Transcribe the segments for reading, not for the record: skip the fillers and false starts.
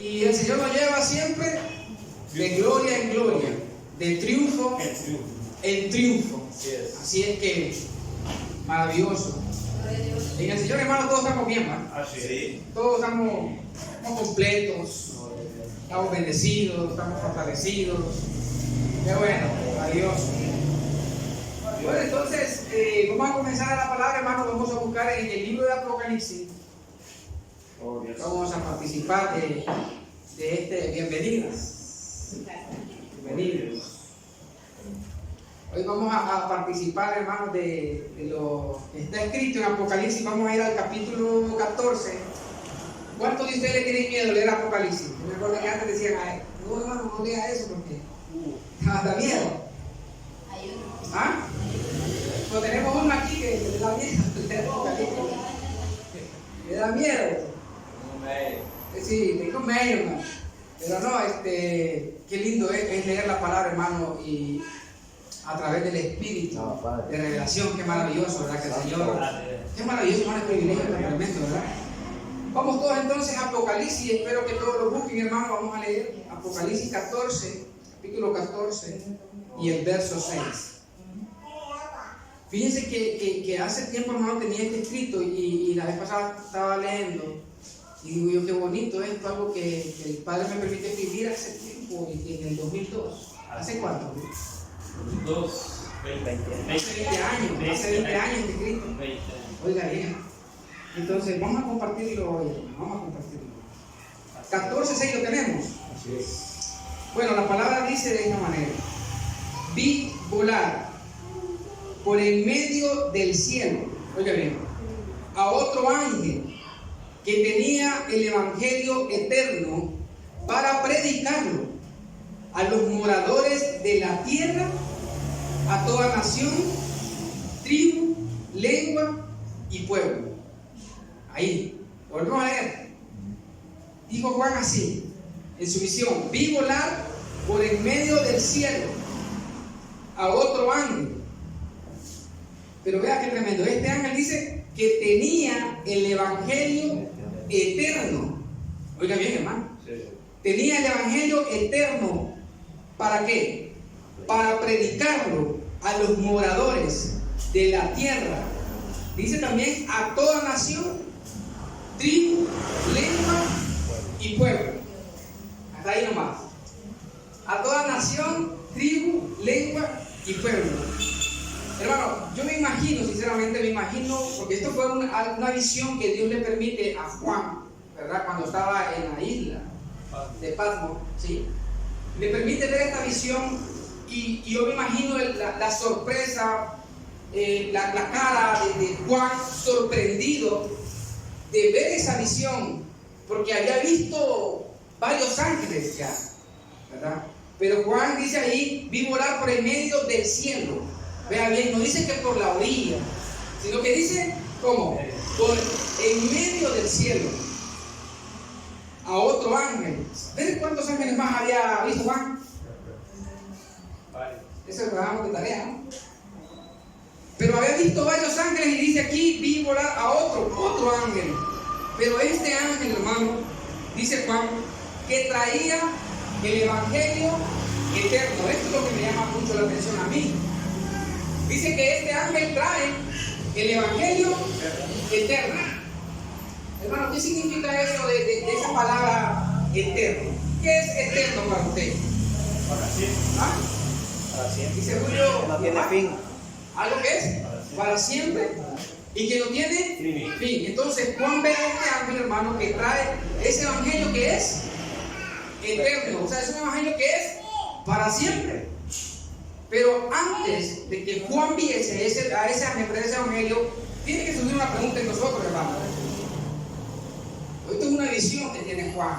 Y el Señor nos lleva siempre de gloria en gloria, de triunfo en triunfo. Así es que, maravilloso. En el Señor, hermano, todos estamos bien, ¿verdad? Todos estamos completos, estamos bendecidos, estamos fortalecidos. Qué bueno, adiós. Bueno, entonces, vamos a comenzar la palabra, hermano. Vamos a buscar en el libro de Apocalipsis. Vamos a participar de este bienvenidas. Bienvenidos. Hoy vamos a participar, hermanos, de lo que está escrito en Apocalipsis. Vamos a ir al capítulo 14. ¿Cuántos de ustedes le tienen miedo de leer Apocalipsis? Me acuerdo que antes decían, ay, no, hermano, no lea eso porque da miedo. ¿Ah? Pues tenemos uno aquí que le da miedo leer Apocalipsis. Le da miedo. Sí, tengo medio, hermano. Pero no, qué lindo es leer la palabra, hermano, y a través del Espíritu de revelación. Qué maravilloso, ¿verdad? Que el Señor, qué maravilloso, hermano, el privilegio tan tremendo, ¿verdad? Vamos todos entonces a Apocalipsis. Espero que todos lo busquen, hermano. Vamos a leer Apocalipsis 14, capítulo 14 y el verso 6. Fíjense que hace tiempo, hermano, tenía este escrito y la vez pasada estaba leyendo. Y digo yo, qué bonito esto, algo que el Padre me permite escribir hace tiempo, en el 2002. ¿Hace cuánto? 20 años. Hace 20 años este escrito. Oiga bien. Entonces, vamos a compartirlo hoy, vamos a compartirlo. 14:6 lo tenemos. Así es. Bueno, la palabra dice de esta manera: vi volar por el medio del cielo, oiga bien, a otro ángel que tenía el evangelio eterno para predicarlo a los moradores de la tierra, a toda nación, tribu, lengua y pueblo. Ahí, volvemos a leer. Dijo Juan así, en su visión: vi volar por el medio del cielo a otro ángel. Pero vea qué tremendo. Este ángel dice que tenía el evangelio eterno. Oiga bien, hermano. Tenía el evangelio eterno. ¿Para qué? Para predicarlo a los moradores de la tierra. Dice también a toda nación, tribu, lengua y pueblo. Hasta ahí nomás. A toda nación, tribu, lengua y pueblo. Hermano, yo me imagino, sinceramente porque esto fue una visión que Dios le permite a Juan, ¿verdad? Cuando estaba en la isla de Patmos, ¿sí? Le permite ver esta visión y yo me imagino la sorpresa, la cara de Juan sorprendido de ver esa visión, porque había visto varios ángeles ya, ¿verdad? Pero Juan dice ahí, vi volar por el medio del cielo. Vea bien, no dice que por la orilla, sino que dice, ¿cómo? Por en medio del cielo, a otro ángel. ¿Ves cuántos ángeles más había visto Juan? Eso lo dejamos de tarea, ¿no? Pero había visto varios ángeles y dice aquí, vi volar a otro ángel. Pero este ángel, hermano, dice Juan, que traía el evangelio eterno. Esto es lo que me llama mucho la atención a mí. Dice que este ángel trae el evangelio eterno. Hermano, ¿qué significa eso de esa palabra eterno? ¿Qué es eterno para usted? Para siempre. ¿Ah? Para siempre. Dice Julio, No tiene fin. ¿algo que es? Para siempre. Y que no tiene fin. Entonces Juan ve a este ángel, hermano, que trae ese evangelio que es eterno. O sea, es un evangelio que es para siempre. Pero antes de que Juan viese a ese ángel, ese evangelio, tiene que surgir una pregunta en nosotros, hermano. Esto es una visión que tiene Juan.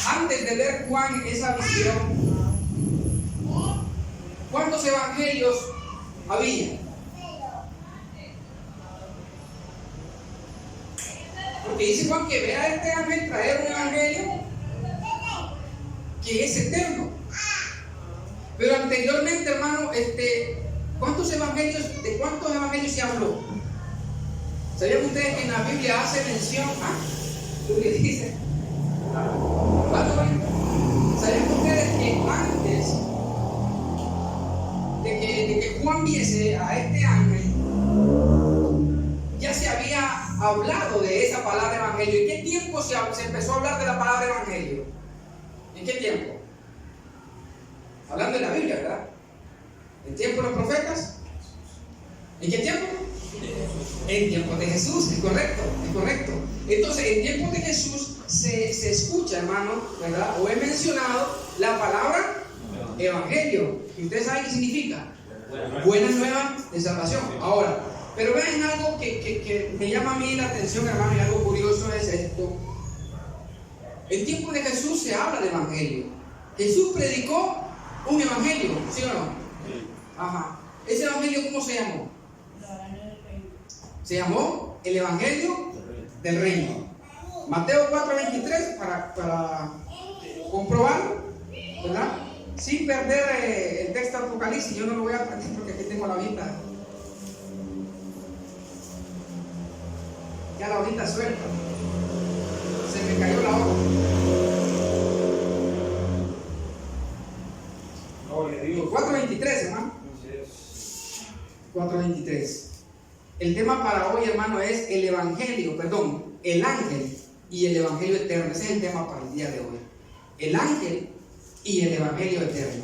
Antes de ver Juan esa visión, ¿cuántos evangelios había? Porque dice Juan que ve a este ángel traer un evangelio que es eterno. Pero anteriormente, hermano, ¿de cuántos evangelios se habló? ¿Sabían ustedes que en la Biblia hace mención? ¿Ah? ¿Tú le dices? antes de que Juan viese a este ángel, ya se había hablado de esa palabra evangelio. ¿En qué tiempo se empezó a hablar de la palabra evangelio? ¿En qué tiempo? Hablando de la Biblia, ¿verdad? ¿En tiempo de los profetas? ¿En qué tiempo? En tiempo de Jesús, es correcto, es correcto. Entonces, en tiempo de Jesús se escucha, hermano, ¿verdad? O he mencionado la palabra evangelio. ¿Y ustedes saben qué significa? Buenas nuevas de salvación. Ahora, pero vean algo que me llama a mí la atención, hermano, y algo curioso es esto. En tiempo de Jesús se habla de evangelio. Jesús predicó un evangelio, ¿sí o no? Ajá. ¿Ese evangelio cómo se llamó? Se llamó el evangelio del reino. Mateo 4:23 para comprobarlo, ¿verdad? Sin perder el texto de Apocalipsis. Yo no lo voy a perder porque aquí tengo la hojita. Ya la hojita suelta. Se me cayó la hoja. 4:23, hermano. 4:23. El tema para hoy, hermano, es el evangelio, el ángel y el evangelio eterno. Ese es el tema para el día de hoy. El ángel y el evangelio eterno.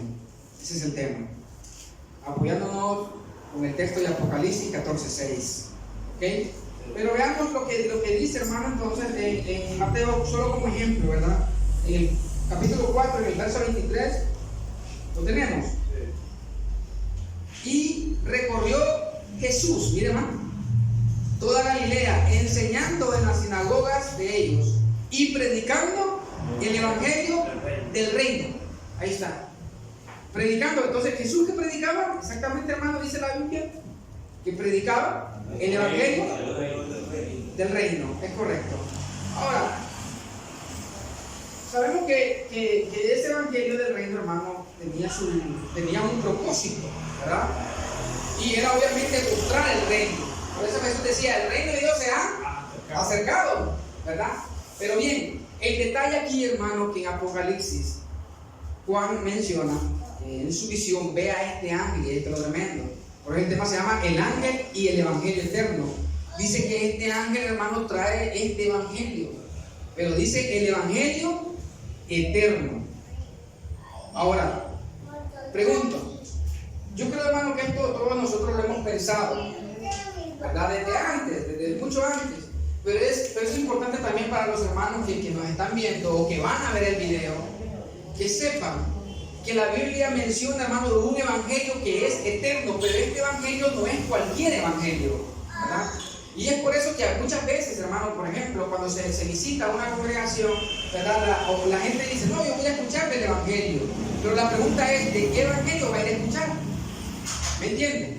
Ese es el tema. Apoyándonos con el texto de Apocalipsis 14:6. ¿Ok? Pero veamos lo que dice, hermano, entonces en Mateo, solo como ejemplo, ¿verdad? En el capítulo 4, en el verso 23, lo tenemos. Y recorrió Jesús, mire, hermano, toda Galilea, enseñando en las sinagogas de ellos y predicando el evangelio del reino. Ahí está. Predicando. Entonces, Jesús, que predicaba, exactamente, hermano, dice la Biblia, que predicaba el evangelio del reino. Es correcto. Ahora, sabemos que ese evangelio del reino, hermano, tenía un propósito, ¿verdad? Y era obviamente mostrar el reino. Por eso Jesús decía, el reino de Dios se ha acercado, ¿verdad? Pero bien, el detalle aquí, hermano, que en Apocalipsis Juan menciona, en su visión, ve a este ángel, y esto es lo tremendo. Por eso el tema se llama el ángel y el evangelio eterno. Dice que este ángel, hermano, trae este evangelio, pero dice el evangelio eterno. Ahora, pregunto, yo creo, hermano, que esto todos nosotros lo hemos pensado, ¿verdad? Desde antes, desde mucho antes. Pero es importante también para los hermanos que nos están viendo o que van a ver el video, que sepan que la Biblia menciona, hermano, de un evangelio que es eterno, pero este evangelio no es cualquier evangelio, ¿verdad? Y es por eso que muchas veces, hermano, por ejemplo, cuando se visita una congregación, ¿verdad? La gente dice, no, yo voy a escuchar del evangelio. Pero la pregunta es, ¿de qué evangelio va a ir a escuchar? ¿Me entienden?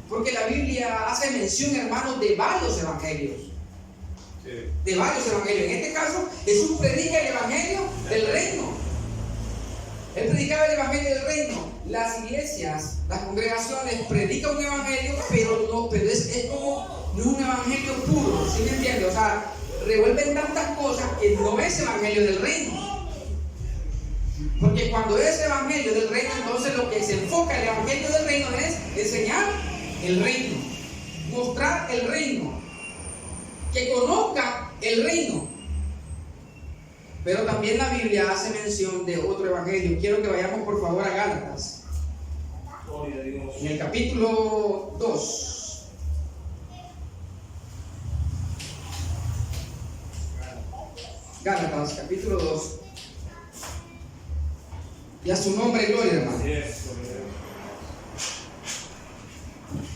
Porque la Biblia hace mención, hermanos, de varios evangelios. Sí. De varios evangelios. En este caso, Jesús predica el evangelio del reino. Él predicaba el evangelio del reino. Las iglesias, las congregaciones predican un evangelio, pero es como no un evangelio puro. ¿Sí me entiende? O sea, revuelven tantas cosas que no es evangelio del reino. Porque cuando es evangelio del reino, entonces lo que se enfoca el evangelio del reino es enseñar el reino, mostrar el reino, que conozca el reino. Pero también la Biblia hace mención de otro evangelio. Quiero que vayamos por favor a Gálatas, en el capítulo 2. Gálatas, capítulo 2. Y a su nombre, gloria, hermano.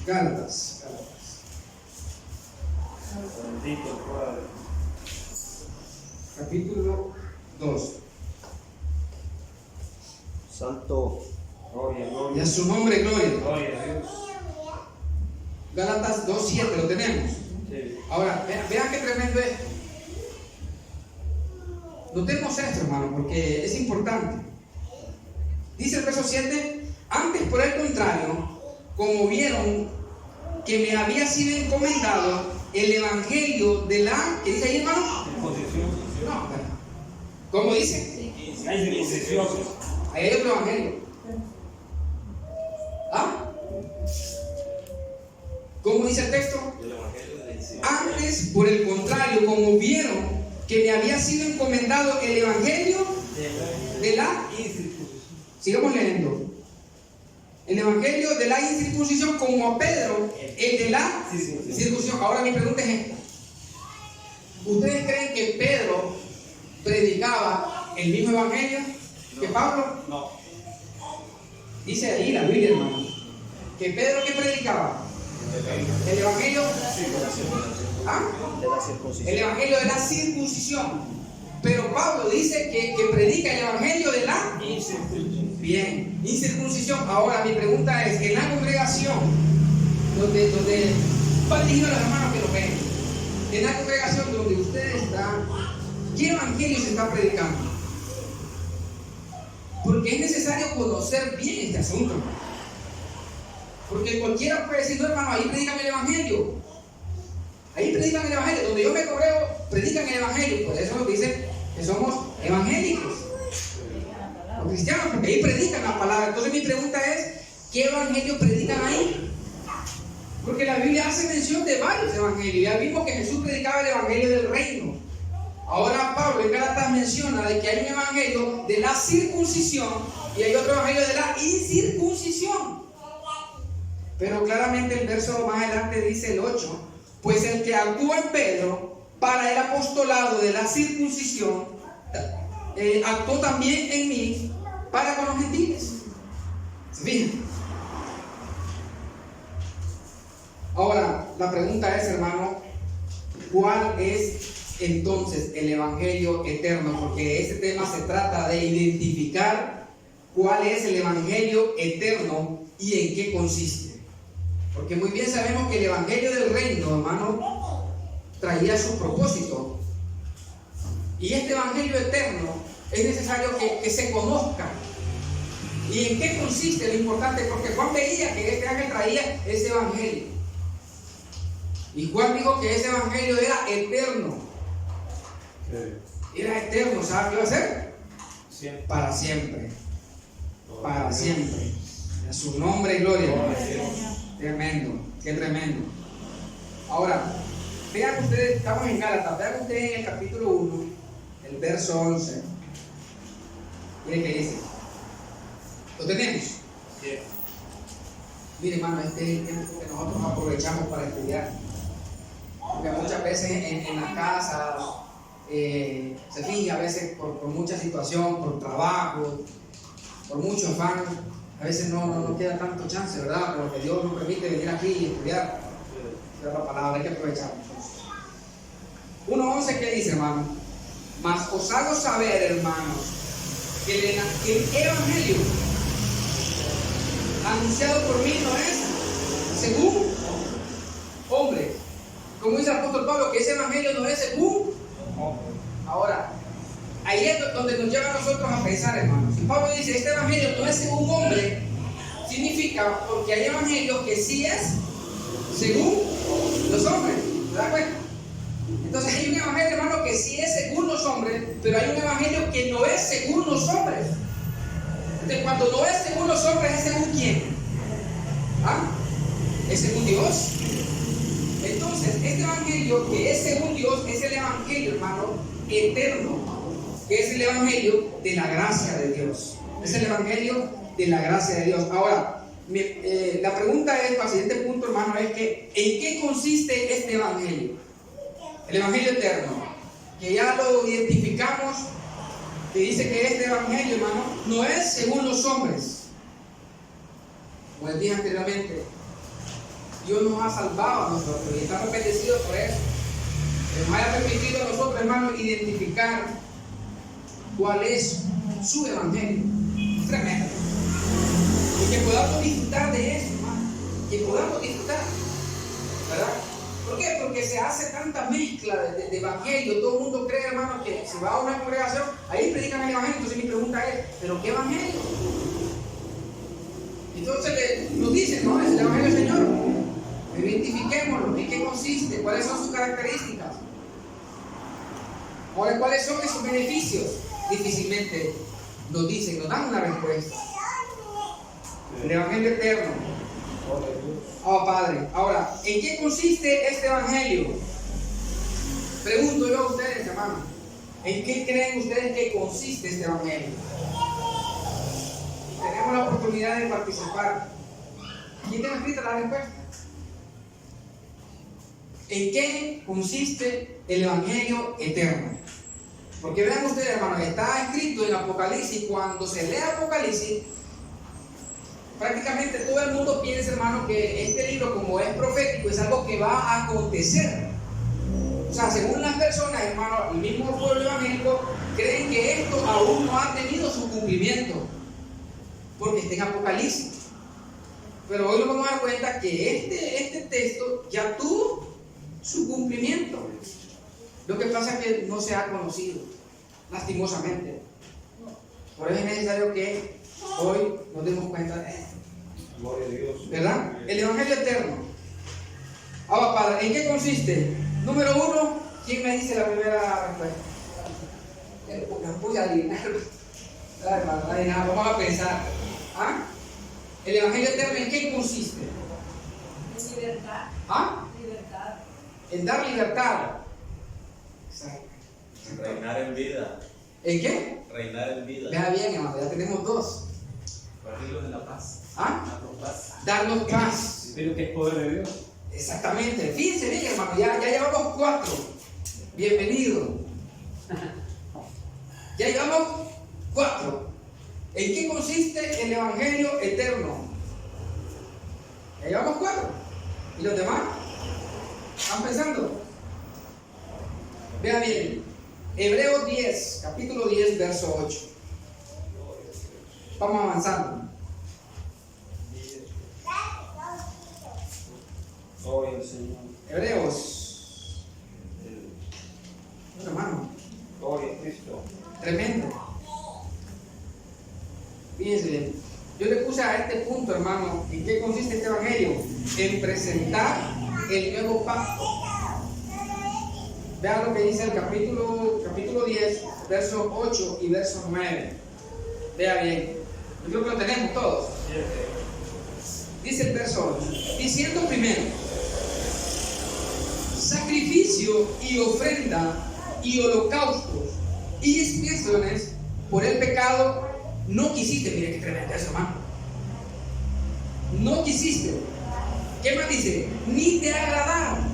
Gálatas. Capítulo 2. Santo. Y a su nombre, gloria. Gloria a Dios. Gálatas 2:7, lo tenemos. Sí. Ahora, vean qué tremendo es. Notemos esto, hermano, porque es importante. Dice el verso 7: antes, por el contrario, como vieron que me había sido encomendado el evangelio de la... ¿Qué dice ahí, hermano? No, ¿cómo dice? Hay ahí hay otro evangelio. Antes, por el contrario, como vieron que me había sido encomendado el evangelio de la incircuncisión. Sigamos leyendo. El evangelio de la incircuncisión, como a Pedro, el de la circuncisión. Ahora mi pregunta es esta. ¿Ustedes creen que Pedro predicaba el mismo evangelio que Pablo? No. Dice ahí la Biblia, hermano, que Pedro, ¿qué predicaba? El evangelio el evangelio de la circuncisión. Pero Pablo dice que predica el evangelio de la incircuncisión. Bien, incircuncisión. Ahora mi pregunta es, en la congregación donde va dirigido a los hermanos que lo ven, en la congregación donde usted está, ¿qué evangelio se está predicando? Porque es necesario conocer bien este asunto. Porque cualquiera puede decir, no, hermano, ahí predican el evangelio. Ahí predican el evangelio. Donde yo me congrego, predican el evangelio. Por eso nos dicen que somos evangélicos. Los cristianos, porque ahí predican la palabra. Entonces mi pregunta es, ¿qué evangelio predican ahí? Porque la Biblia hace mención de varios evangelios. Ya vimos que Jesús predicaba el evangelio del reino. Ahora Pablo en Gálatas menciona de que hay un evangelio de la circuncisión y hay otro evangelio de la incircuncisión. Pero claramente el verso más adelante dice el 8, pues el que actúa en Pedro para el apostolado de la circuncisión, actuó también en mí para con los gentiles. ¿Se fijan? Ahora, la pregunta es, hermano, ¿cuál es entonces el evangelio eterno? Porque este tema se trata de identificar cuál es el evangelio eterno y en qué consiste. Porque muy bien sabemos que el evangelio del reino, hermano, traía su propósito. Y este evangelio eterno es necesario que se conozca. ¿Y en qué consiste? Lo importante, porque Juan veía que este ángel traía ese evangelio. Y Juan dijo que ese evangelio era eterno. Era eterno, ¿sabes qué iba a ser? Siempre. Para siempre. Para siempre. A su nombre y gloria. Tremendo, qué tremendo. Ahora, vean ustedes, estamos en Gálatas, vean ustedes en el capítulo 1, el verso 11. Miren qué dice. ¿Lo tenemos? Sí. Mire, hermano, este es el tiempo que nosotros aprovechamos para estudiar. Porque muchas veces en la casa se fija, a veces por mucha situación, por trabajo, por mucho afán, a veces no queda tanto chance, ¿verdad? Porque Dios nos permite venir aquí y estudiar la palabra, hay que aprovechar. 1:11, ¿qué dice, hermano? Mas os hago saber, hermanos, que el evangelio anunciado por mí no es según hombre. Como dice el apóstol Pablo, que ese evangelio no es según hombre. Ahora, ahí es donde nos lleva a nosotros a pensar, hermanos. Si Pablo dice, este evangelio no es según hombre, significa porque hay evangelios que sí es según los hombres. ¿Se da cuenta? Entonces hay un evangelio, hermano, que sí es según los hombres, pero hay un evangelio que no es según los hombres. Entonces, cuando no es según los hombres, ¿es según quién? ¿Ah? Es según Dios. Entonces, este evangelio que es según Dios es el evangelio, hermano, eterno, que es el evangelio de la gracia de Dios. Es el evangelio de la gracia de Dios. Ahora, la pregunta es, para el siguiente punto, hermano, es que ¿en qué consiste este evangelio? El evangelio eterno, que ya lo identificamos, que dice que este evangelio, hermano, no es según los hombres. Como les dije anteriormente, Dios nos ha salvado a nosotros y estamos bendecidos por eso. Nos haya permitido a nosotros, hermano, identificar cuál es su evangelio. Es tremendo. Y que podamos disfrutar de eso, hermano. Que podamos disfrutar, ¿verdad? ¿Por qué? Porque se hace tanta mezcla de evangelio. Todo el mundo cree, hermano, que si va a una congregación, ahí predican el evangelio. Entonces mi pregunta es, ¿pero qué evangelio? Entonces nos dicen, no, es el evangelio del Señor. Identifiquémoslo, ¿en qué consiste? ¿Cuáles son sus características? Ahora, ¿cuáles son esos beneficios? Difícilmente nos dicen, nos dan una respuesta. El evangelio eterno, Oh, Padre. Ahora, ¿en qué consiste este evangelio? Pregunto yo a ustedes, hermanos. ¿En qué creen ustedes que consiste este evangelio? Tenemos la oportunidad de participar. Aquí tengo escrita la respuesta. ¿En qué consiste el evangelio eterno? Porque vean ustedes, hermanos, está escrito en Apocalipsis. Cuando se lee Apocalipsis, prácticamente todo el mundo piensa, hermano, que este libro, como es profético, es algo que va a acontecer. O sea, según las personas, hermano, el mismo pueblo evangélico creen que esto aún no ha tenido su cumplimiento, porque está en Apocalipsis. Pero hoy nos vamos a dar cuenta que este texto ya tuvo su cumplimiento. Lo que pasa es que no se ha conocido, lastimosamente. Por eso es necesario que hoy nos demos cuenta de esto. Gloria a Dios. ¿Verdad? El evangelio eterno. Ahora, Padre, ¿en qué consiste? Número 1, ¿quién me dice la primera respuesta? La voy a alinear. Vamos a pensar. ¿Ah? El evangelio eterno, ¿en qué consiste? En libertad. ¿Ah? Libertad. En dar libertad. Exacto. Reinar en vida. ¿En qué? Reinar en vida. Vea bien, hermano, ya tenemos 2. Barrilos de la paz. ¿Ah? Darnos paz. Darnos paz. Espero que es poder de Dios. Exactamente. Fíjense bien, hermano, ya llevamos 4. Bienvenido. Ya llevamos 4. ¿En qué consiste el evangelio eterno? Ya llevamos 4. ¿Y los demás? ¿Están pensando? Vean bien. Hebreos 10, capítulo 10, verso 8. Vamos avanzando. Gloria al Señor. Hebreos. Hermano, Gloria a Cristo. tremendo. Fíjense bien. Yo le puse a este punto, hermano, ¿en qué consiste este evangelio? En presentar el nuevo pacto. Vean lo que dice el capítulo 10, versos 8 y verso 9. Vea bien. Yo creo que lo tenemos todos. Dice el verso 8. Diciendo primero, sacrificio y ofrenda y holocaustos y expiaciones por el pecado no quisiste. Mire qué tremendo eso, hermano. No quisiste. ¿Qué más dice? Ni te agradaron.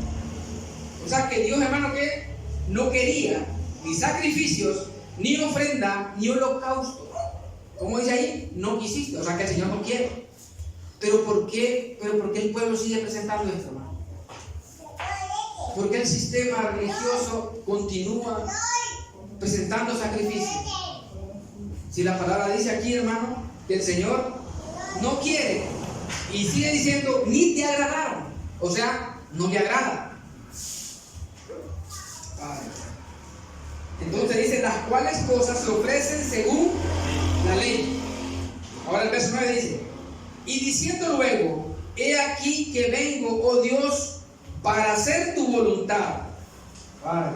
O sea que Dios, hermano, que no quería ni sacrificios, ni ofrenda, ni holocausto. ¿Cómo dice ahí? No quisiste. O sea que el Señor no quiere. ¿Pero por qué el pueblo sigue presentando esto, hermano? ¿Por qué el sistema religioso continúa presentando sacrificios? Si la palabra dice aquí, hermano, que el Señor no quiere y sigue diciendo, ni te agradaron. O sea, no le agrada. Entonces dice, las cuales cosas se ofrecen según la ley. Ahora el verso 9 dice, y diciendo luego, he aquí que vengo, oh Dios, para hacer tu voluntad. Vale.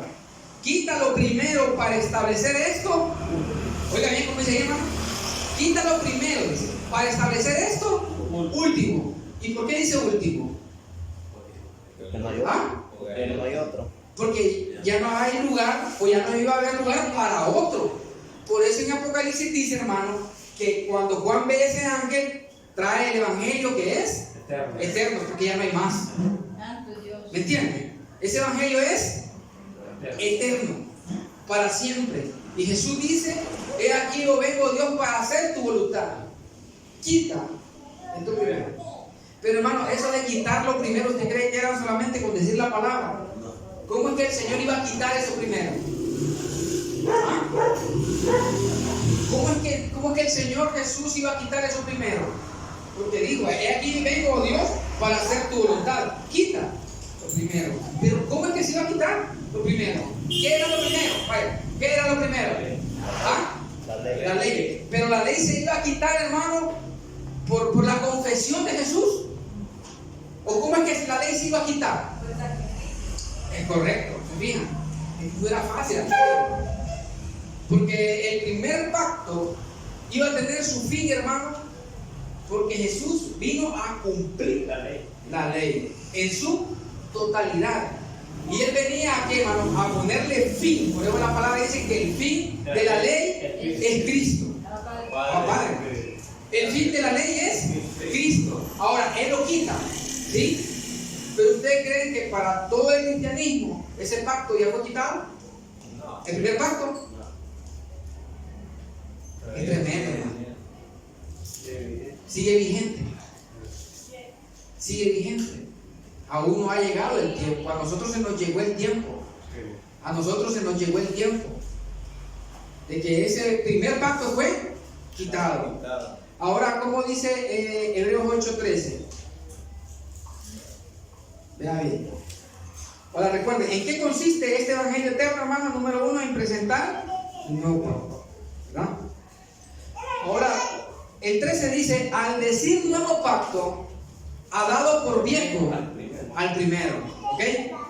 Quítalo primero para establecer esto. Oiga bien, ¿cómo dice ahí, hermano? Quítalo primero, dice, para establecer esto, último. ¿Y por qué dice último? Porque no hay otro. ¿Ah? Porque no hay otro. Porque ya no hay lugar, o ya no iba a haber lugar para otro. Por eso en Apocalipsis dice, hermano, que cuando Juan ve ese ángel, trae el evangelio que es eterno, porque ya no hay más. Santo Dios. ¿Me entienden? Ese evangelio es eterno, para siempre. Y Jesús dice, he aquí yo vengo, Dios, para hacer tu voluntad. Quita esto primero. Pero hermano, eso de quitarlo primero, ¿usted cree que era solamente con decir la palabra? ¿Cómo es que el Señor iba a quitar eso primero? ¿Ah? ¿Cómo es que el Señor Jesús iba a quitar eso primero? Porque dijo, he aquí vengo, Dios, para hacer tu voluntad. Quita lo primero. Pero ¿cómo es que se iba a quitar lo primero? ¿Qué era lo primero? Vaya, ¿qué era lo primero? ¿Ah? La ley. Pero la ley se iba a quitar, hermano, por la confesión de Jesús. ¿O cómo es que la ley se iba a quitar? Es correcto, fijan, no era fácil hacerlo. Porque el primer pacto iba a tener su fin, hermano, Porque Jesús vino a cumplir la ley en su totalidad. Y él venía a ¿qué, hermano? A ponerle fin. Por eso la palabra dice que el fin de la ley es Cristo. Padre. El fin de la ley es Cristo. Ahora, él lo quita, ¿sí? Pero ustedes creen que para todo el cristianismo ese pacto ya fue quitado. El primer pacto es tremendo, hermano. Sigue vigente. Sigue vigente. Aún no ha llegado el tiempo. A nosotros se nos llegó el tiempo. A nosotros se nos llegó el tiempo de que ese primer pacto fue quitado. Ahora, como dice Hebreos 8:13. Vea bien. Ahora recuerden, ¿en qué consiste este evangelio eterno, hermano? Número 1, en presentar un nuevo pacto, ¿verdad? Ahora, el 13 dice, al decir nuevo pacto, ha dado por viejo al primero. ¿Ok?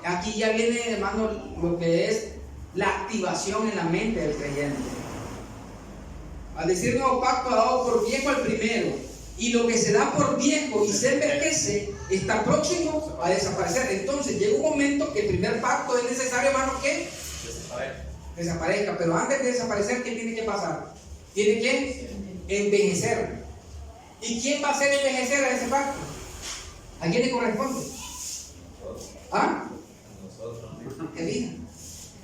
Aquí ya viene, hermano, lo que es la activación en la mente del creyente. Al decir nuevo pacto, ha dado por viejo al primero. Y lo que se da por viejo y se envejece está próximo a desaparecer. Entonces llega un momento que el primer pacto es necesario, hermano, que desaparezca. Pero antes de desaparecer, ¿qué tiene que pasar? Tiene que envejecer. ¿Y quién va a hacer envejecer a ese pacto? ¿A quién le corresponde? ¿Ah? ¿Qué diga?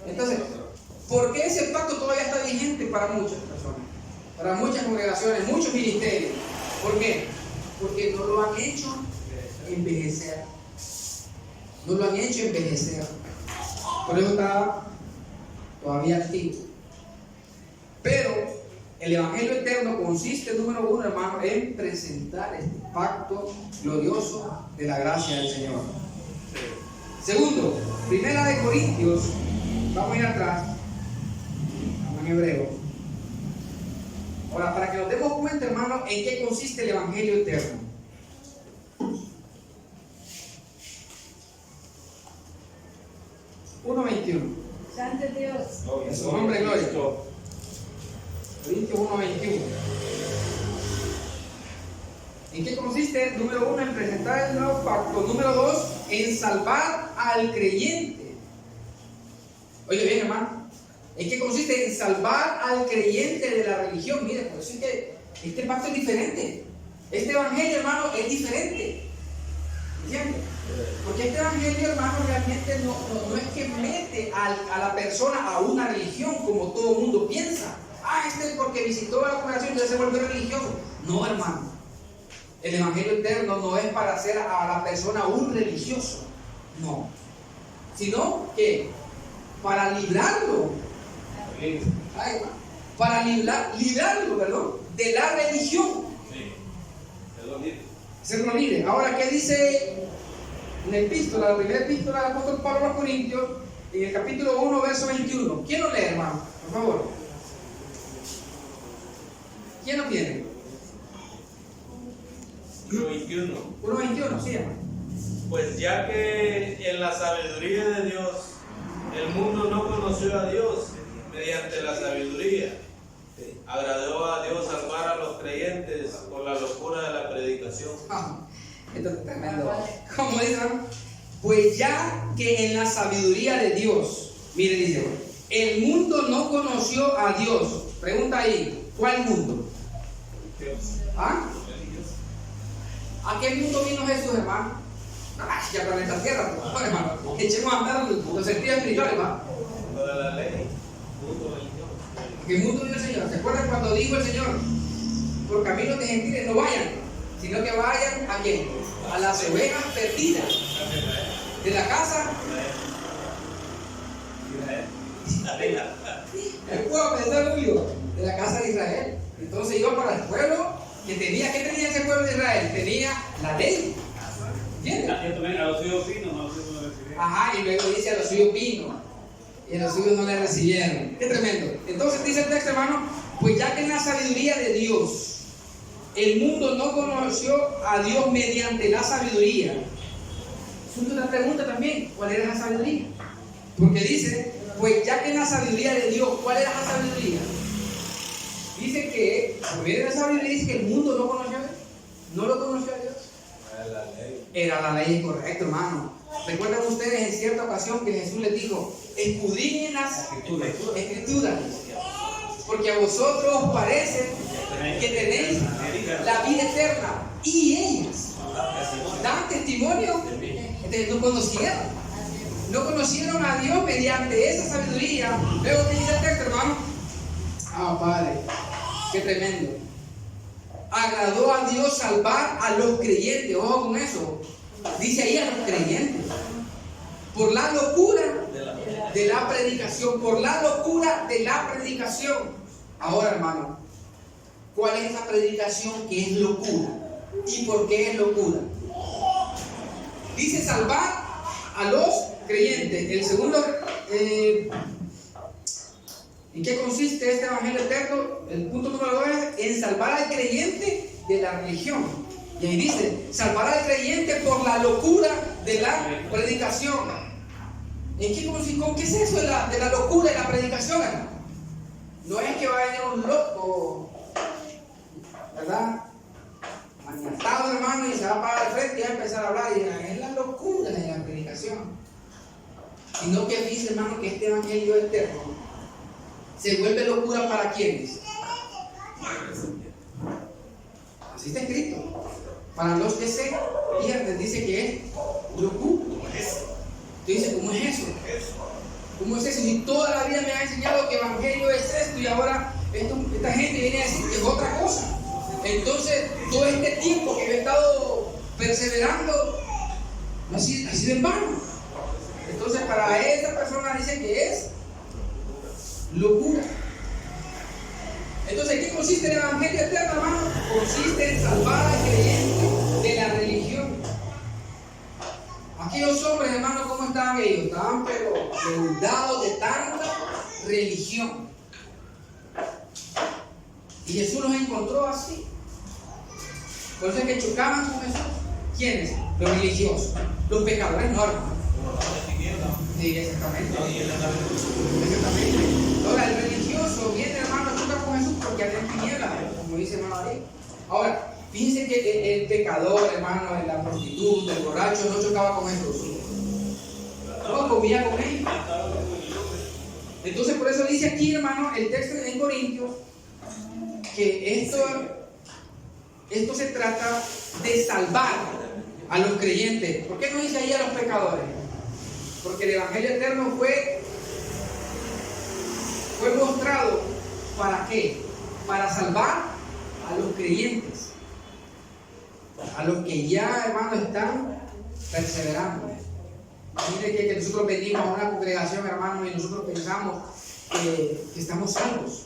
Entonces, ¿por qué ese pacto todavía está vigente para muchas personas? Para muchas congregaciones, muchos ministerios. ¿Por qué? Porque no lo han hecho envejecer. No lo han hecho envejecer. Por eso está todavía activo. Pero el evangelio eterno consiste, número 1, hermano, en presentar este pacto glorioso de la gracia del Señor. Segundo, Primera de Corintios, vamos a ir atrás, vamos en hebreo. Ahora, para que nos demos cuenta, hermano, en qué consiste el evangelio eterno. Santo Dios. En su nombre, gloria. Corintios 1:21. ¿En qué consiste? Número 1, en presentar el nuevo pacto. Número 2, en salvar al creyente. Oye bien, hermano. ¿En qué consiste? En salvar al creyente de la religión. Mire, por eso es que este pacto es diferente. Este evangelio, hermano, es diferente. ¿Entiendes? Porque este evangelio, hermano, realmente no es que mete a la persona a una religión como todo el mundo piensa. Este es porque visitó la congregación y ya se volvió religioso. No, hermano. El evangelio eterno no es para hacer a la persona un religioso. No. Sino que para librarlo. Para librarlo, perdón, de la religión. Ser no libre. Ahora, ¿qué dice en la epístola, la primera epístola del apóstol Pablo a los Corintios, en el capítulo 1, verso 21? ¿Quién lo lee, hermano? Por favor. ¿Quién lo tiene? 1:21. 1:21, sí, hermano. Pues ya que en la sabiduría de Dios el mundo no conoció a Dios mediante la sabiduría, agradó a Dios salvar a los creyentes por la locura de la predicación. Esto es tremendo. ¿Cómo dice, hermano? Pues ya que en la sabiduría de Dios, mire, dice, el mundo no conoció a Dios. Pregunta ahí, ¿cuál mundo? ¿Ah? ¿A qué mundo vino Jesús, hermano? Ya planeta Tierra, pues, hermano. Echemos a andar los sentidos espirituales, hermano. Toda la ley. ¿A qué mundo vino el Señor? ¿Se acuerdan cuando dijo el Señor? Por caminos de gentiles no vayan, sino que vayan a quién? A las ovejas perdidas de la casa. El pueblo pensar huyo de la casa de Israel. Entonces iba para el pueblo que tenía. ¿Qué tenía ese pueblo de Israel? Tenía la ley. ¿Entiendes? A los suyos finos, no recibieron. Ajá, y luego dice a los suyos vino. Y a los suyos no le recibieron. Qué tremendo. Entonces dice el texto, hermano, pues ya que en la sabiduría de Dios el mundo no conoció a Dios mediante la sabiduría. Es una pregunta también, ¿cuál era la sabiduría? Porque dice, pues ya que en la sabiduría de Dios, ¿cuál era la sabiduría? Dice que, por medio de la sabiduría, dice que el mundo no conoció a Dios. ¿No lo conoció a Dios? La ley. Era la ley, correcto, hermano. ¿Recuerdan ustedes en cierta ocasión que Jesús les dijo, escudriñen las escrituras, porque a vosotros os parece que tenéis la vida eterna, y ellas dan testimonio de no conocieron a Dios mediante esa sabiduría. Luego que dice el texto, hermano, Padre, qué tremendo. Agradó a Dios salvar a los creyentes. Ojo con eso. Dice ahí a los creyentes. Por la locura de la predicación. Por la locura de la predicación. Ahora, hermano, ¿cuál es esa predicación que es locura? ¿Y por qué es locura? Dice salvar a los creyentes. El segundo, ¿en qué consiste este evangelio eterno? El punto número 2 es en salvar al creyente de la religión. Y ahí dice, salvar al creyente por la locura de la predicación. ¿En qué consiste? ¿Con qué es eso de la locura de la predicación, hermano? No es que va a venir un loco, ¿verdad? Maniatado, hermano, y se va a parar al frente y va a empezar a hablar. Y es la locura de la predicación. Sino que dice, hermano, que este evangelio eterno se vuelve locura para quienes. Así está escrito. Para los que se pierden, dice que es locura. Tú dices, ¿cómo es eso? ¿Cómo es eso? Si toda la vida me ha enseñado que evangelio es esto y ahora esta gente viene a decir que es otra cosa. Entonces, todo este tiempo que yo he estado perseverando no ha sido en vano. Entonces, para esta persona dice que es locura. Entonces, ¿qué consiste el evangelio eterno, hermano? Consiste en salvar al creyente de la religión. Aquellos hombres, hermano, ¿cómo estaban ellos? Estaban pero endeudados de tanta religión. Y Jesús los encontró así. Por eso es que chocaban con Jesús. ¿Quiénes? Los religiosos. Los pecadores no, hermano. Sí, exactamente. Ahora, el religioso viene, hermano, choca con Jesús porque anda en tinieblas, como dice hermano ahí. Ahora, fíjense que el pecador, hermano, la prostituta, el borracho, no chocaba con Jesús. No, comía con él. Entonces, por eso dice aquí, hermano, el texto en Corintios, que esto se trata de salvar a los creyentes. ¿Por qué no dice ahí a los pecadores? Porque el evangelio eterno fue mostrado ¿para qué? Para salvar a los creyentes, a los que ya, hermano, están perseverando. Mire que nosotros venimos a una congregación, hermano, y nosotros pensamos que estamos salvos.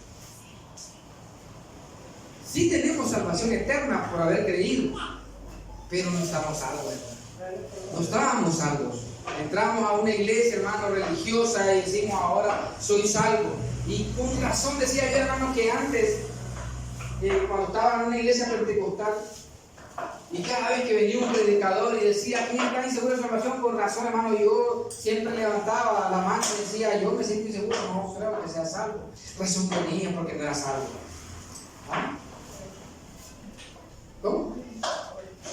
Sí tenemos salvación eterna por haber creído, pero no estamos salvos, hermano. No estábamos salvos. Entramos a una iglesia, hermano, religiosa y decimos ahora soy salvo. Y con razón decía yo, hermano, que antes, cuando estaba en una iglesia pentecostal, y cada vez que venía un predicador y decía, ¿quién está inseguro de salvación? Con razón, hermano, yo siempre levantaba la mano y decía, yo me siento inseguro, no creo que sea salvo. Razón tenía porque no era salvo. ¿Ah? ¿Cómo?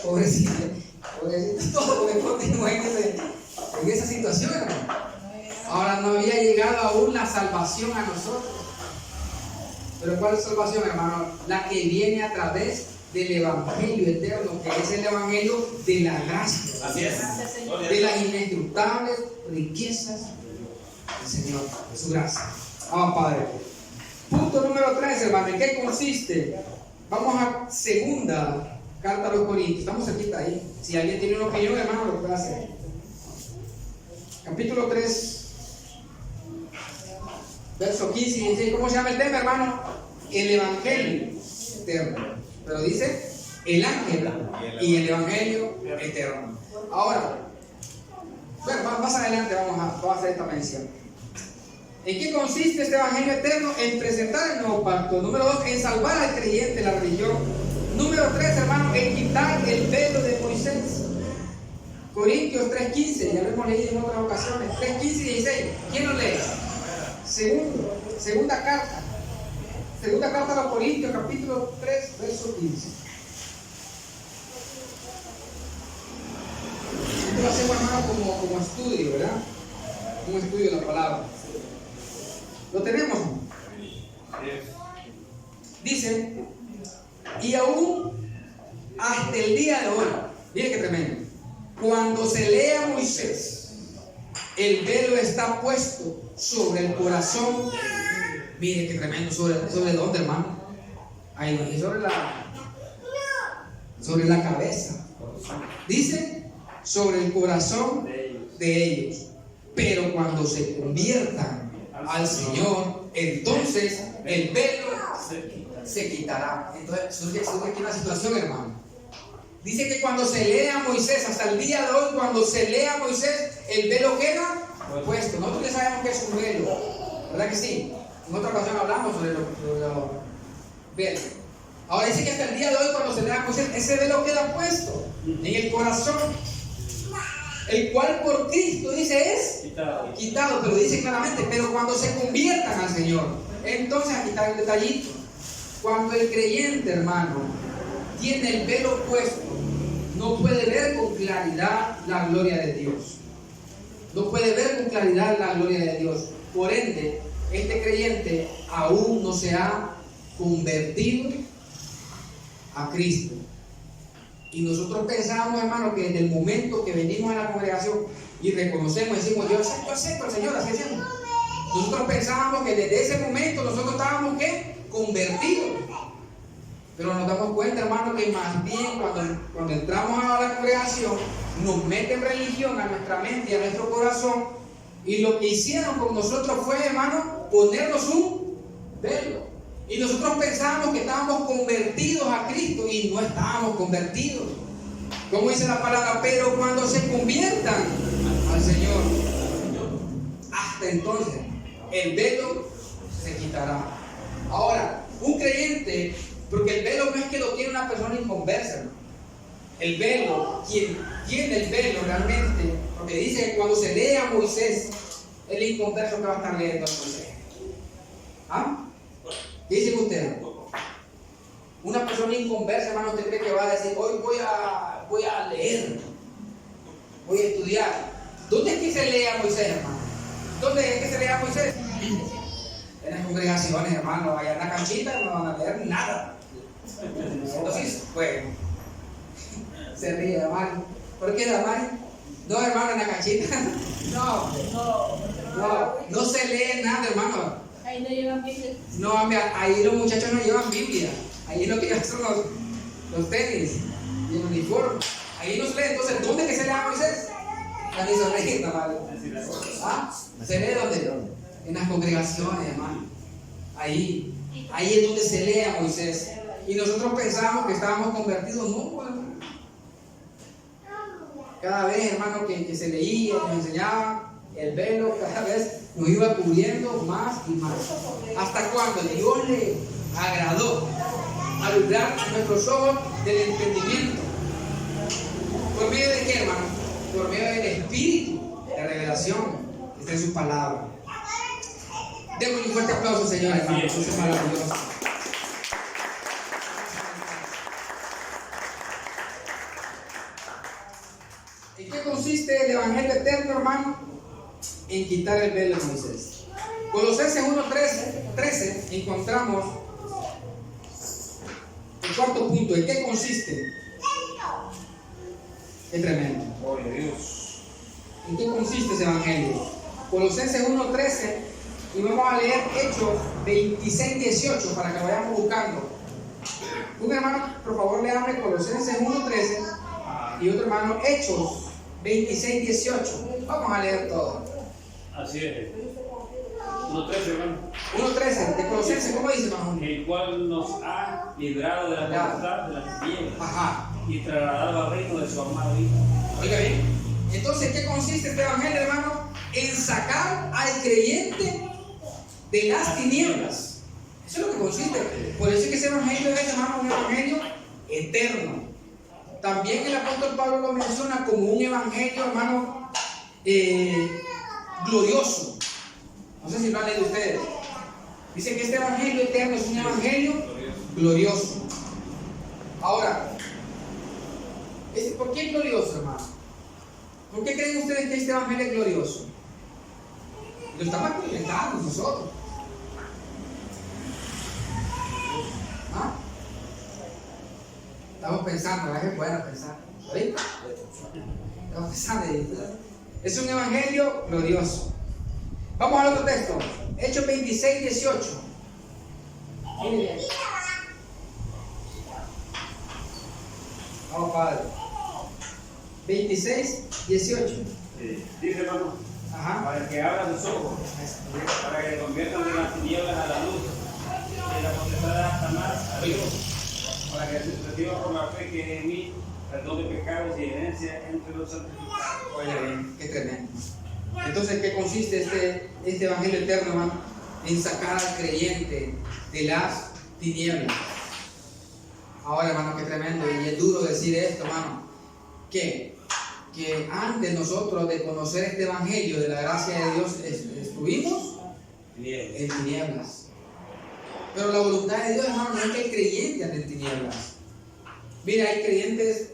Pobrecito, todo me continúa en esa situación, hermano. Ahora no había llegado aún la salvación a nosotros. Pero ¿cuál es la salvación, hermano? La que viene a través del evangelio eterno, que es el evangelio de la gracia. Así es. De las inescrutables riquezas del Señor, de su gracia. Padre. Punto número 3, hermano. ¿En qué consiste? Vamos a segunda carta a los Corintios. Estamos cerquita ahí. Si alguien tiene una opinión, hermano, lo puede hacer. Capítulo 3, verso 15 y 16. ¿Cómo se llama el tema, hermano? El evangelio eterno. Pero dice el ángel y el evangelio eterno. Ahora, bueno, más adelante vamos a hacer esta mención. ¿En qué consiste este evangelio eterno? En presentar el nuevo pacto. Número 2, en salvar al creyente de la religión. Número 3, hermano, en quitar el velo de Moisés. Corintios 3:15, ya lo hemos leído en otras ocasiones. 3:15 y 16. ¿Quién lo lee? Segunda carta. Segunda carta a los Corintios, capítulo 3, verso 15. como estudio, ¿verdad? Un estudio de la palabra. ¿Lo tenemos? Dice, y aún hasta el día de hoy, mire qué tremendo, cuando se lee a Moisés, el velo está puesto sobre el corazón. Mire qué tremendo, ¿sobre dónde, hermano? Ahí, sobre la cabeza. Dice, sobre el corazón de ellos. Pero cuando se conviertan al Señor, entonces el velo se quitará. Entonces surge aquí una situación, hermano. Dice que cuando se lee a Moisés, hasta el día de hoy, cuando se lee a Moisés, el velo queda puesto. Nosotros ya sabemos que es un velo, ¿verdad que sí? En otra ocasión hablamos sobre los velos. Ahora dice que hasta el día de hoy, cuando se lee a Moisés, ese velo queda puesto en el corazón, el cual por Cristo, dice, es quitado, pero dice claramente, pero cuando se conviertan al Señor. Entonces, aquí está el detallito. Cuando el creyente, hermano, tiene el velo puesto, no puede ver con claridad la gloria de Dios. No puede ver con claridad la gloria de Dios. Por ende, este creyente aún no se ha convertido a Cristo. Y nosotros pensamos, hermano, que desde el momento que venimos a la congregación y reconocemos, decimos, yo acepto al Señor, así hacemos. Nosotros pensábamos que desde ese momento nosotros estábamos, ¿qué? Convertidos. Pero nos damos cuenta, hermano, que más bien cuando entramos a la congregación, nos meten religión a nuestra mente y a nuestro corazón, y lo que hicieron con nosotros fue, hermano, ponernos un velo. Y nosotros pensábamos que estábamos convertidos a Cristo y no estábamos convertidos. Como dice la palabra, pero cuando se conviertan al Señor, hasta entonces el velo se quitará. Ahora, un creyente, porque el velo no es que lo tiene una persona inconversa, ¿no? El velo, quien tiene el velo realmente, porque dice que cuando se lee a Moisés, el inconverso que va a estar leyendo a Moisés. ¿Ah? ¿Qué dicen ustedes? Una persona inconversa, hermano, usted cree que va a decir, hoy voy a leer, voy a estudiar. ¿Dónde es que se lee a Moisés, hermano? ¿Dónde es que se lee a Moisés? En las congregaciones, hermano, allá en la canchita no van a leer nada. Entonces, bueno, se ríe Damari. ¿Por qué Damari? No, hermano, en la canchita no se lee nada, hermano. Ahí no llevan Biblia. No, ahí los muchachos no llevan Biblia. Ahí lo que llevan son los tenis y el uniforme. Ahí no se lee. Entonces, ¿dónde es que se lee a Moisés? La sonrisa, ¿vale? ¿Ah? ¿Se lee dónde? En las congregaciones, hermano. Ahí es donde se lee a Moisés. Y nosotros pensábamos que estábamos convertidos. No, hermano. Cada vez, hermano, que se leía, que nos enseñaba el velo, cada vez nos iba cubriendo más y más. Hasta cuando Dios le agradó alumbrar nuestros ojos del entendimiento. ¿Por medio de qué, hermano? Por medio del Espíritu de revelación que está en su palabra. Démosle un fuerte aplauso, Señor, hermano. Eso es maravilloso. ¿En qué consiste el Evangelio eterno, hermano? En quitar el velo de Moisés. Colosenses 1:13 encontramos el cuarto punto. ¿En qué consiste? Es tremendo. ¿En qué consiste ese Evangelio? Colosenses 1:13 y vamos a leer Hechos 26:18 para que lo vayamos buscando. Un hermano, por favor, léame Colosenses 1:13 y otro hermano Hechos 26:18. Vamos a leer todo. Así es. 1.13, hermano. 1:13 de Colosenses, ¿cómo dice, hermano? El cual nos ha librado de la potestad de las tinieblas. Ajá. Y trasladado al reino de su amado Hijo. Oiga bien. Entonces, ¿qué consiste este evangelio, hermano? En sacar al creyente de las tinieblas. Eso es lo que consiste. Por eso es que ese evangelio es, hermano, un evangelio eterno. También el apóstol Pablo lo menciona como un evangelio, hermano, glorioso. No sé si lo han leído ustedes. Dice que este evangelio eterno es un evangelio glorioso. Ahora, ¿por qué es glorioso, hermano? ¿Por qué creen ustedes que este evangelio es glorioso? Lo estamos experimentando nosotros. ¿Ah? Estamos pensando, a veces bueno pensar. ¿Sí? Estamos pensando. Es un evangelio glorioso. Vamos al otro texto. Hechos 26, 18. Mire bien. Vamos, Padre. 26, 18. Dice, hermano, Ajá. para que abran sus ojos, para que conviertan de las tinieblas a la luz, de la potestad de Satanás a Dios, para que reciban por la fe que es en mí perdón de pecados y herencia entre los santificados. Oye bien, qué tremendo. Entonces, ¿qué consiste este evangelio eterno, hermano? En sacar al creyente de las tinieblas. Ahora, hermano, qué tremendo. Y es duro decir esto, hermano. Que antes nosotros de conocer este evangelio de la gracia de Dios estuvimos en tinieblas. Pero la voluntad de Dios, hermano, no es que el creyente ande en tinieblas. Mira, hay creyentes,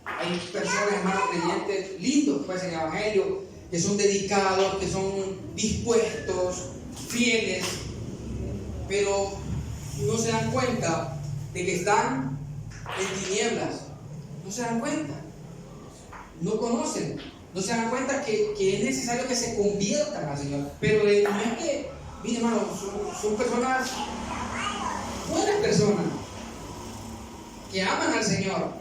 hay personas, hermanos, creyentes lindos pues en el evangelio, que son dedicados, que son dispuestos, fieles, pero no se dan cuenta de que están en tinieblas. No se dan cuenta, no conocen, no se dan cuenta que es necesario que se conviertan al Señor. Pero no es que, mire, hermano, son personas, buenas personas, que aman al Señor,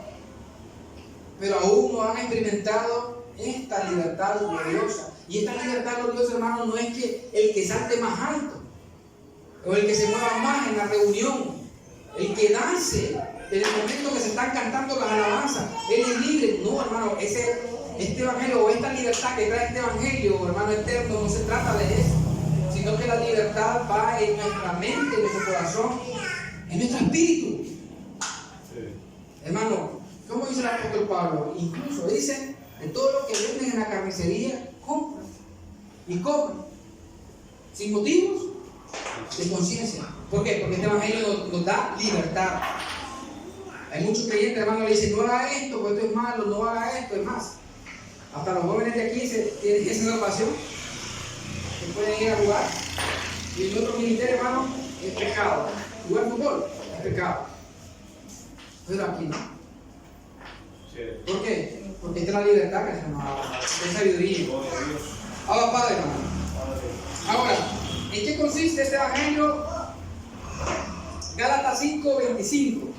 pero aún no han experimentado esta libertad gloriosa. Y esta libertad gloriosa, hermano, no es que el que salte más alto, o el que se mueva más en la reunión, el que dance en el momento que se están cantando las alabanzas, él es libre. No, hermano, este evangelio o esta libertad que trae este evangelio, hermano eterno, no se trata de eso, sino que la libertad va en nuestra mente, en nuestro corazón, en nuestro espíritu. Hermano, ¿cómo dice el apóstol Pablo? Incluso dice, de todo lo que venden en la carnicería, compran y comen, sin motivos de conciencia. ¿Por qué? Porque este evangelio nos da libertad. Hay muchos creyentes, hermano, le dicen, no haga esto, porque esto es malo, no haga esto, es más. Hasta los jóvenes de aquí tienen esa salvación, que pueden ir a jugar. Y en otro ministerio, hermano, es pecado. Jugar fútbol es pecado. Pero aquí no. ¿Por qué? Porque esta es la libertad que se nos da, es sabiduría. Ahora, Padre, hermano. Ahora, ¿en qué consiste este evangelio? Gálatas 5:25.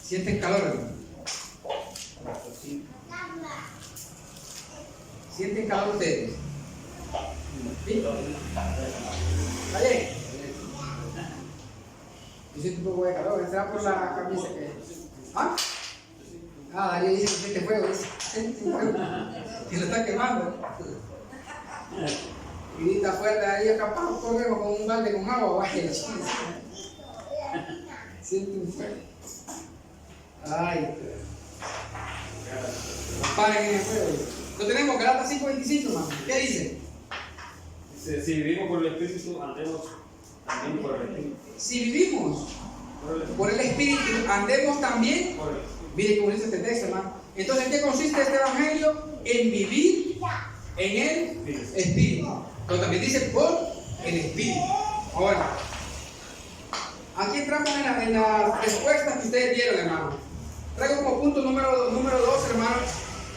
¿Sienten calor, hermano? ¿Sienten calor ustedes? ¿Sí? ¿Vale? Yo siento un poco de calor, ¿será por la camisa que...? ¿Ah? Darío dice que siente fuego, dice, que lo está quemando. Y grita fuerte ahí, acá, corremos con un balde con agua, vaya. Siente un fuego. Ay, paren en el fuego. Lo tenemos, Gálatas 5:25, hermano. ¿Qué dice? Si vivimos por el Espíritu, andemos también por el Espíritu. Si vivimos por el Espíritu, andemos también. Mire cómo dice este texto, hermano. Entonces, ¿en qué consiste este evangelio? En vivir en el Espíritu. Pero también dice por el Espíritu. Ahora, aquí entramos en las respuestas que ustedes dieron, hermano. Traigo como punto número 2, hermano,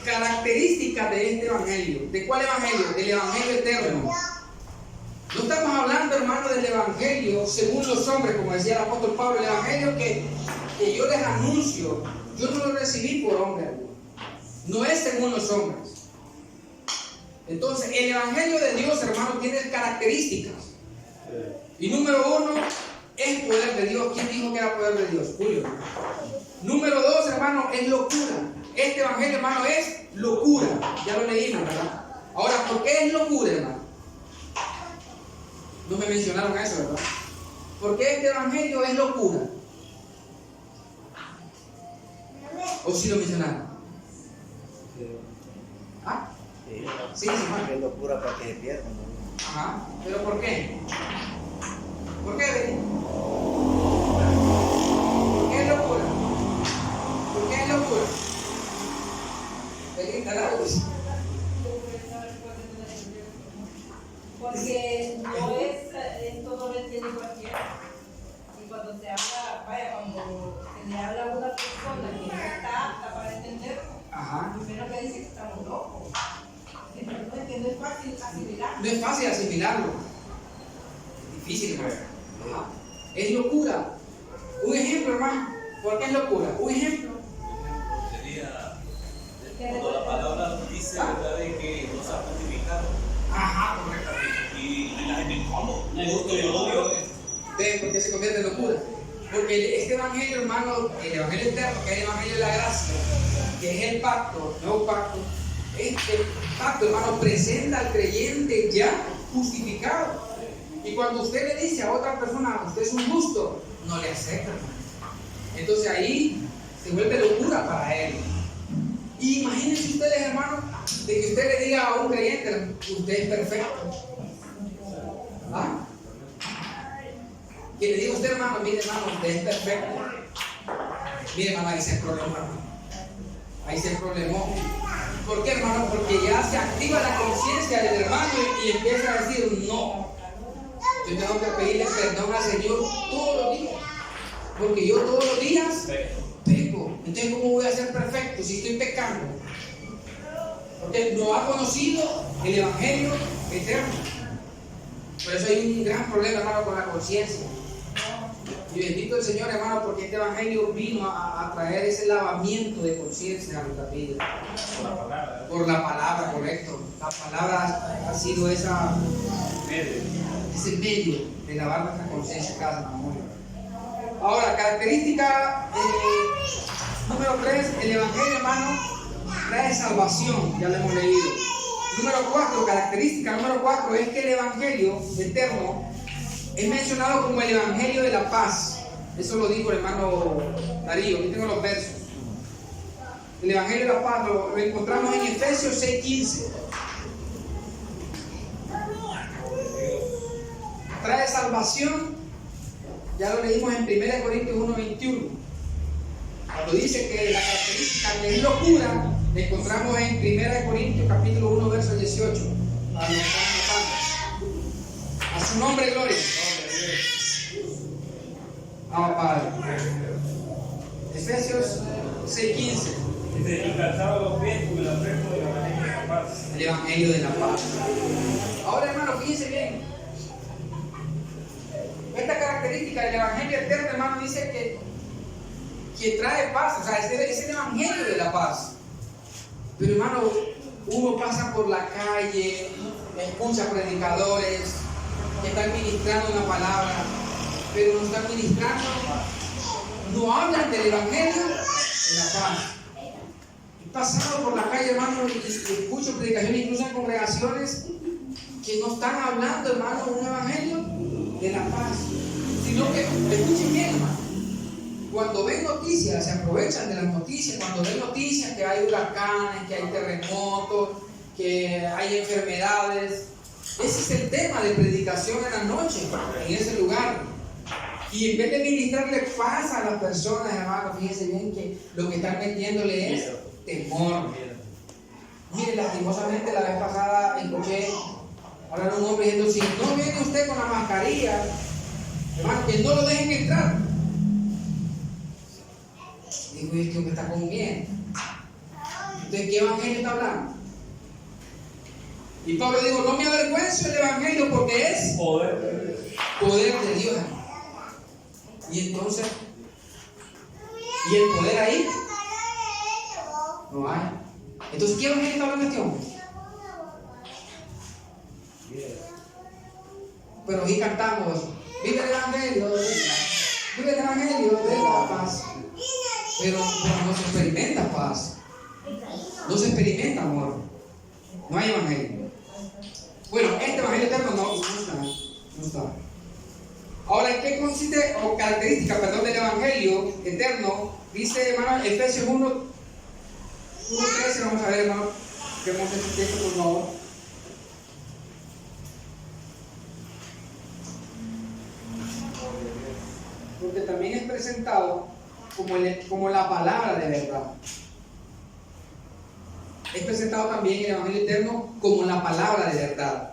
características de este evangelio. ¿De cuál evangelio? Del evangelio eterno. No estamos hablando, hermano, del evangelio según los hombres, como decía el apóstol Pablo, el evangelio que yo les anuncio. Yo no lo recibí por hombre alguno. No es según los hombres. Entonces, el evangelio de Dios, hermano, tiene características. Y número 1, es poder de Dios. ¿Quién dijo que era poder de Dios? Julio. Número 2, hermano, es locura. Este evangelio, hermano, es locura. Ya lo leímos, ¿verdad? Ahora, ¿por qué es locura, hermano? No me mencionaron eso, ¿verdad? ¿Por qué este evangelio es locura? ¿O si lo mencionaron? ¿Ah? Sí, hermano. Es locura para que se pierdan. Ajá. ¿Pero por qué? ¿Por qué? no es fácil asimilarlo. Es difícil, hermano. Ajá. Es locura. Un ejemplo, hermano. ¿Por qué es locura? Un ejemplo. Sería cuando la palabra nos dice, ¿verdad?, de que nos ha justificado. Ajá, correctamente. Y la gente, ¿cómo? Me gusta el odio. ¿Ven por qué se convierte en locura? Porque este evangelio, hermano, el evangelio eterno, que es el evangelio de la gracia, que es el pacto, nuevo pacto, este pacto, hermano, presenta al creyente ya justificado. Y cuando usted le dice a otra persona, usted es un justo, no le acepta. Entonces ahí se vuelve locura para él. Y imagínense ustedes, hermano, de que usted le diga a un creyente, usted es perfecto. ¿Ah? Que le diga a usted, hermano, mire, hermano, usted es perfecto. Mire, hermano, ahí se problemó, hermano. Ahí se problemó. ¿Por qué, hermano? Porque ya se activa la conciencia del hermano y empieza a decir, no, yo tengo que pedirle perdón al Señor todos los días. Porque yo todos los días peco. Entonces, ¿cómo voy a ser perfecto si estoy pecando? Porque no ha conocido el evangelio eterno. Por eso hay un gran problema, hermano, con la conciencia. Y bendito el Señor, hermano, porque este evangelio vino a traer ese lavamiento de conciencia a nuestra vida. Por la palabra, correcto. La palabra ha sido ese medio de lavar nuestra conciencia cada memoria. Ahora, característica número 3, el evangelio, hermano, trae salvación, ya lo hemos leído. Número 4, característica número 4 es que el evangelio eterno es mencionado como el evangelio de la paz. Eso lo dijo el hermano Darío. Aquí tengo los versos. El evangelio de la paz lo encontramos en Efesios 6:15. Trae salvación. Ya lo leímos en 1 Corintios 1:21. Cuando dice que la característica que es locura, la encontramos en 1 Corintios capítulo 1, verso 18. Para los que están anotando. A su nombre, gloria. Padre. Efesios 6:15. Y calzaba los pies con el apresto del evangelio de la paz. El evangelio de la paz. Ahora, hermano, fíjense bien. Esta característica del evangelio eterno, hermano, dice que trae paz. O sea, es el evangelio de la paz. Pero, hermano, uno pasa por la calle, escucha predicadores que están ministrando una palabra, pero no están ministrando, no hablan del evangelio de la paz. He pasado por la calle, hermano, y escucho predicaciones, incluso en congregaciones que no están hablando, hermano, de un evangelio de la paz, sino que, escuchen bien, hermano, cuando ven noticias, se aprovechan de las noticias. Cuando ven noticias que hay huracanes, que hay terremotos, que hay enfermedades, ese es el tema de predicación en la noche, en ese lugar. Y en vez de ministrarle paz a las personas, hermano, fíjense bien que lo que están metiéndole es temor. Mire, lastimosamente la vez pasada escuché hablar a un hombre diciendo, si no viene usted con la mascarilla, hermano, que no lo dejen entrar. Digo, este hombre está con bien. ¿De qué evangelio está hablando? Y Pablo dijo, no me avergüenzo del evangelio porque es poder de Dios. Y entonces, ¿y el poder ahí? No hay. Entonces, ¿qué evangelio está hablando este hombre? Pero aquí cantamos, vive el evangelio de la paz. Pero no se experimenta paz. No se experimenta amor. No hay evangelio. Bueno, este evangelio eterno no está. Ahora, ¿en qué consiste o característica, del evangelio eterno? Dice, hermano, Efesios 1:13, vamos a ver, hermano, que vemos este texto, por favor. Porque también es presentado como la palabra de verdad. Es presentado también el evangelio eterno como la palabra de verdad.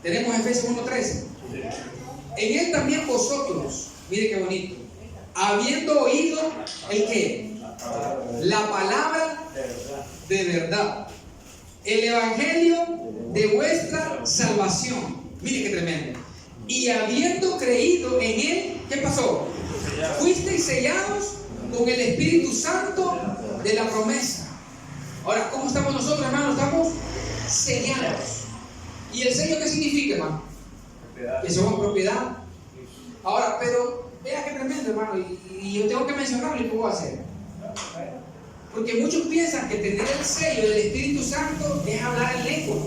Tenemos Efesios 1:13. En él también vosotros, mire qué bonito, habiendo oído el qué, la palabra de verdad, el evangelio de vuestra salvación. Mire qué tremendo. Y habiendo creído en Él, ¿qué pasó? Fuisteis sellados con el Espíritu Santo de la promesa. Ahora, ¿cómo estamos nosotros, hermanos? Estamos sellados. ¿Y el sello qué significa, hermano? Que somos propiedad. Ahora, pero vea qué tremendo, hermano. Y yo tengo que mencionarlo y ¿qué voy a hacer? Porque muchos piensan que tener el sello del Espíritu Santo es hablar en lengua.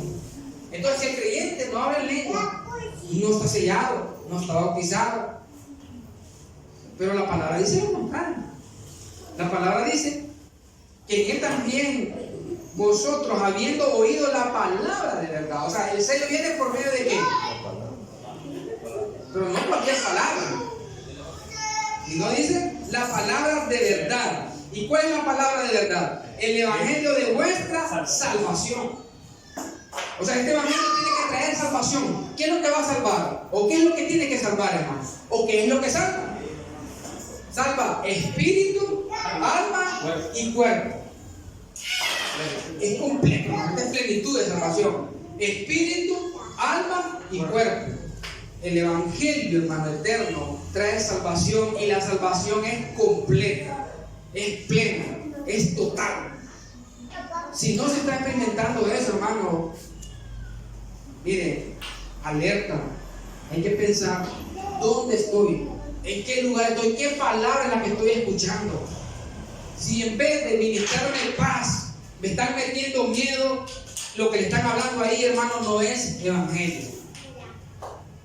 Entonces, si el creyente no habla en lengua, no está sellado, no está bautizado. Pero la palabra dice lo contrario. La palabra dice que en Él también vosotros, habiendo oído la palabra de verdad. O sea, el sello viene por medio de ¿qué? Pero no cualquier palabra. Y no dice la palabra de verdad. ¿Y cuál es la palabra de verdad? El evangelio de vuestra salvación. O sea, este evangelio tiene que traer salvación. ¿Qué es lo que va a salvar? ¿O qué es lo que tiene que salvar, hermanos? ¿O qué es lo que salva? Salva espíritu, alma y cuerpo. Es completo, hermano. Es plenitud de salvación. Espíritu, alma y cuerpo. El evangelio, hermano, eterno, trae salvación y la salvación es completa, es plena, es total. Si no se está experimentando eso, hermano, mire, alerta. Hay que pensar, ¿dónde estoy? ¿En qué lugar estoy? ¿Qué palabra es la que estoy escuchando? Si en vez de ministrarme paz, me están metiendo miedo, lo que le están hablando ahí, hermano, no es evangelio.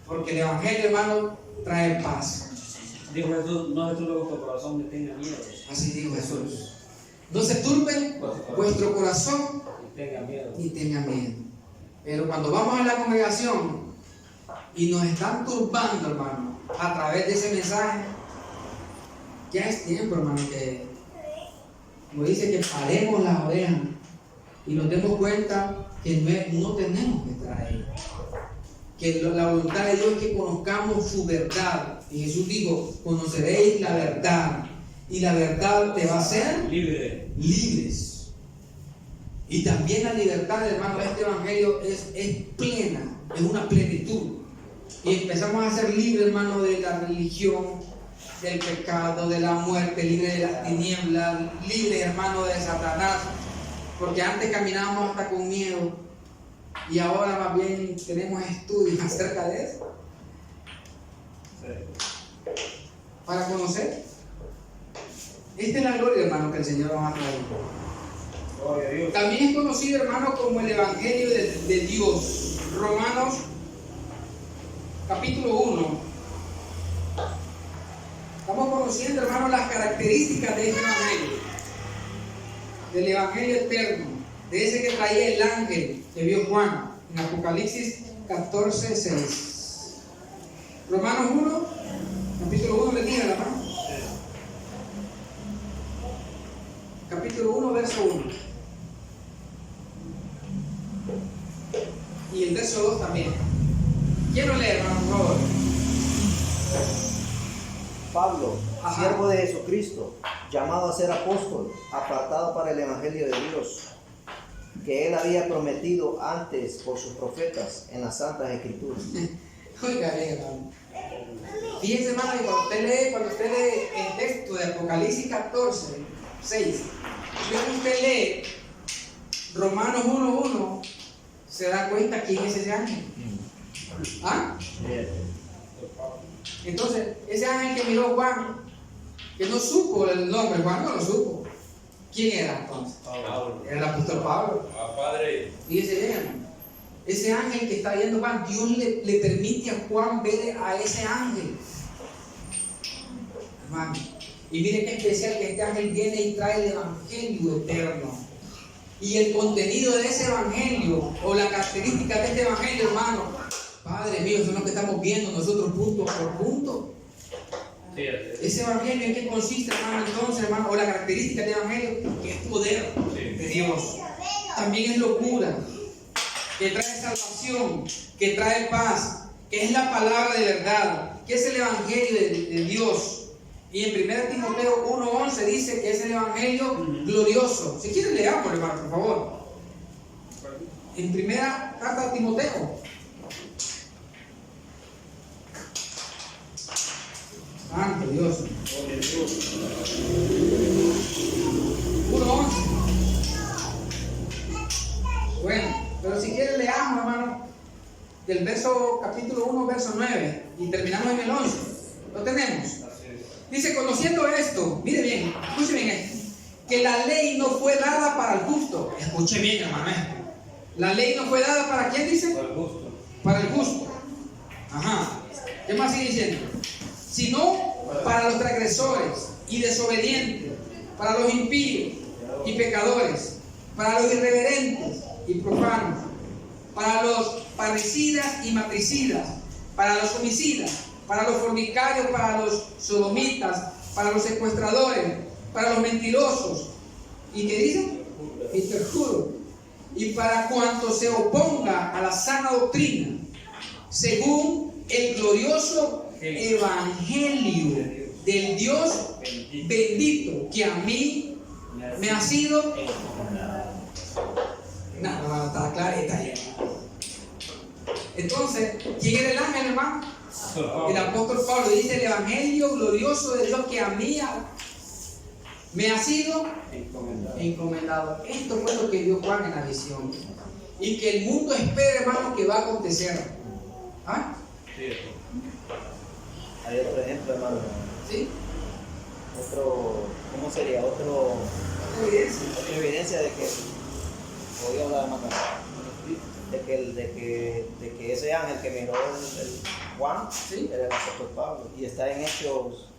Porque el evangelio, hermano, trae paz. Dijo Jesús, no se turbe vuestro corazón ni tenga miedo. Así dijo Jesús. No se turbe vuestro corazón ni tenga miedo. Pero cuando vamos a la congregación y nos están turbando, hermano, a través de ese mensaje, ya es tiempo, hermano, que nos dice que paremos las orejas y nos demos cuenta que no tenemos que estar ahí. Que la voluntad de Dios es que conozcamos su verdad. Y Jesús dijo, conoceréis la verdad. Y la verdad te va a hacer libres. Y también la libertad, hermano, de este evangelio es plena, es una plenitud. Y empezamos a ser libres, hermano, de la religión, del pecado, de la muerte, libres de las tinieblas, libres, hermano, de Satanás. Porque antes caminábamos hasta con miedo. Y ahora más bien tenemos estudios acerca de eso. Para conocer. Esta es la gloria, hermano, que el Señor nos ha traído. También es conocido, hermano, como el evangelio de Dios. Romanos capítulo 1. Estamos conociendo, hermano, las características de este evangelio. Del evangelio eterno. De ese que traía el ángel que vio Juan en Apocalipsis 14:6. Romanos 1, capítulo 1, le diga la mano. Capítulo 1, verso 1. Y el verso 2 también. Quiero leer, hermano, por favor. Pablo, Ajá. siervo de Jesucristo, llamado a ser apóstol, apartado para el evangelio de Dios, que él había prometido antes por sus profetas en las santas escrituras. Oiga bien, hermano. Fíjense, hermano, que cuando usted lee el texto de Apocalipsis 14:6, luego usted lee Romanos 1:1, se da cuenta quién es ese ángel. ¿Ah? Entonces, ese ángel que miró Juan, que no supo el nombre, Juan no lo supo. ¿Quién era entonces? Era el apóstol Pablo. Padre. Fíjese bien, hermano. Ese ángel que está viendo Juan, Dios le permite a Juan ver a ese ángel. Hermano. Y miren qué especial que este ángel viene y trae el evangelio eterno. Y el contenido de ese evangelio, o la característica de este evangelio, hermano, Padre mío, eso es lo que estamos viendo nosotros punto por punto. Ese evangelio, ¿en qué consiste, hermano? Entonces, hermano, o la característica del evangelio, que es poder de Dios. También es locura, que trae salvación, que trae paz, que es la palabra de verdad, que es el evangelio de Dios. Y en 1 Timoteo 1:11 dice que es el evangelio glorioso. Si quieren, leamos, hermano, por favor. En primera carta de Timoteo. Santo Dios. 1:11. Bueno, pero si quieren leamos, hermano, del capítulo 1, verso 9, y terminamos en el 11. ¿Lo tenemos? Dice, conociendo esto, mire bien, escuche bien esto, que la ley no fue dada para el justo. Escuche bien, hermano. La ley no fue dada para quién, dice? Para el gusto. Para el justo. Ajá. ¿Qué más sigue diciendo? Sino para los transgresores y desobedientes, para los impíos y pecadores, para los irreverentes y profanos, para los parricidas y matricidas, para los homicidas, para los fornicarios, para los sodomitas, para los secuestradores, para los mentirosos. ¿Y qué dice? Y perjuros. Y para cuanto se oponga a la sana doctrina, según el glorioso evangelio del Dios bendito, que a mí me ha sido. No, está clarita ahí. Entonces, ¿quién era el ángel, hermano? El apóstol Pablo dice: el evangelio glorioso de Dios que a mí me ha sido encomendado. Esto fue lo que dio Juan en la visión. Y que el mundo espera, hermano, que va a acontecer. ¿Ah? Sí. Hay otro ejemplo, hermano. ¿Sí? ¿Cómo sería? Otra evidencia de que, podía hablar más de que ese ángel que miró el Juan, ¿sí?, era el apóstol Pablo, y está en Hechos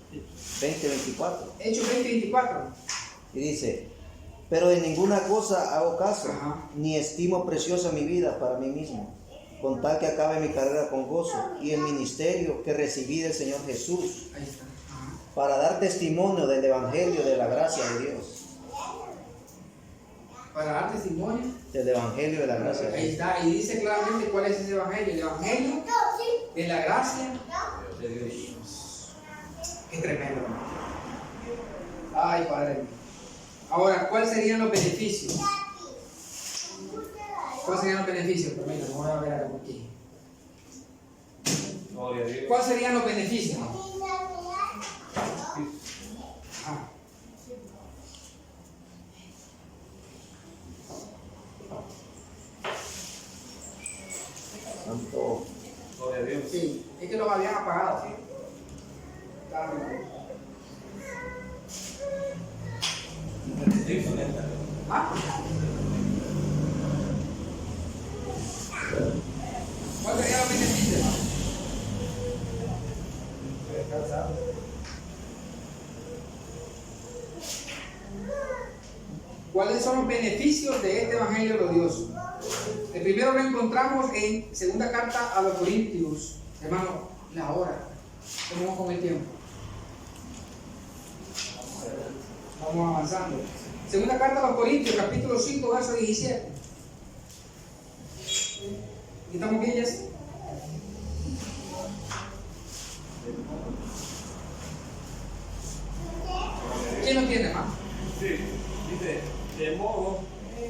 20:24. Hechos 20:24. Y dice: pero de ninguna cosa hago caso, Ajá, ni estimo preciosa mi vida para mí mismo, con tal que acabe mi carrera con gozo y el ministerio que recibí del Señor Jesús, ahí está. Ajá. para dar testimonio del evangelio de la gracia de Dios. Para dar testimonio. Del evangelio de la gracia de Ahí Dios. está, y dice claramente cuál es ese evangelio. El evangelio de la gracia De Dios. Qué tremendo. Ay, Padre. Ahora, ¿cuáles serían los beneficios? ¿Cuáles serían los beneficios? Pero mira, vamos a ver algo aquí. Gloria a Dios. ¿Cuáles serían los beneficios? Ajá. Santo. Gloria a Dios. Sí, es que los habían apagado. Claro. ¿Ah? ¿Cuál sería los beneficios? ¿Cuáles son los beneficios de este evangelio glorioso? El primero lo encontramos en segunda carta a los Corintios. Hermano, la hora. ¿Cómo vamos con el tiempo? Vamos avanzando. Segunda carta a los Corintios, capítulo 5, verso 17. ¿Estamos bien, Jess? ¿Quién lo tiene, hermano? Sí, dice, de modo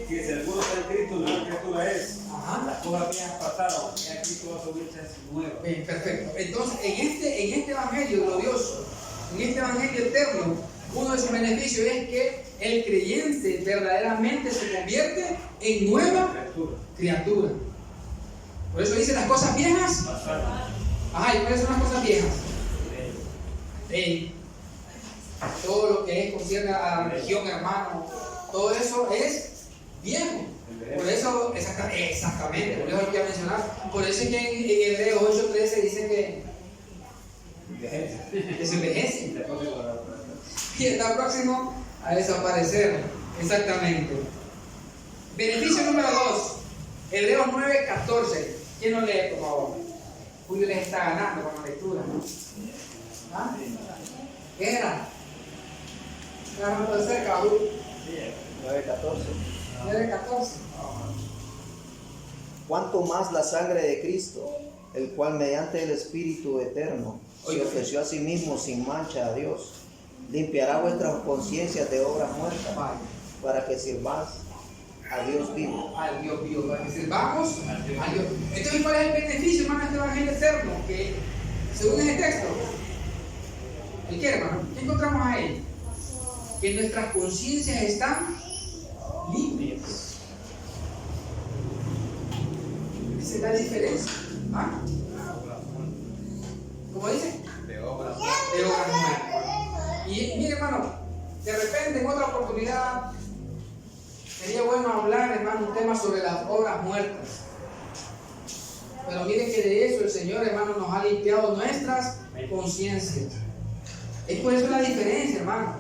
que si alguno está en Cristo, nueva criatura es. Ajá. Las cosas viejas pasaron, y aquí todas son hechas nuevas. Bien, perfecto. Entonces, en este evangelio glorioso, en este evangelio eterno, uno de sus beneficios es que el creyente verdaderamente se convierte en nueva criatura. Por eso dice las cosas viejas. Pasaron. Ajá, ¿y cuáles son las cosas viejas? Todo lo que es concierne a la religión, hermano, todo eso es viejo. Por eso, exactamente, por eso lo quiero mencionar. Por eso es que en Hebreos 8:13 dice que se envejece y está próximo a desaparecer. Exactamente. Beneficio número 2, Hebreos 9:14. ¿Quién lo lee, por favor? Julio les está ganando con la lectura. ¿Ah? ¿Qué era? Está de cerca, Julio. 9:14. 9:14. Cuanto más la sangre de Cristo, el cual mediante el Espíritu eterno se ofreció a sí mismo sin mancha a Dios, limpiará vuestras conciencias de obras muertas, para que sirváis a Dios vivo. Al Dios vivo, para que sirvamos al Dios. Entonces, ¿cuál es el beneficio, hermano, de este evangelio eterno? Que según ese texto, ¿el qué, hermano? ¿Qué encontramos ahí? Que nuestras conciencias están limpias. Esa es la diferencia. ¿Ah? ¿Cómo dice? De obras. De obras muertas. Y mire, hermano, de repente en otra oportunidad sería bueno hablar, hermano, un tema sobre las obras muertas. Pero mire que de eso el Señor, hermano, nos ha limpiado nuestras conciencias. Es por eso la diferencia, hermano,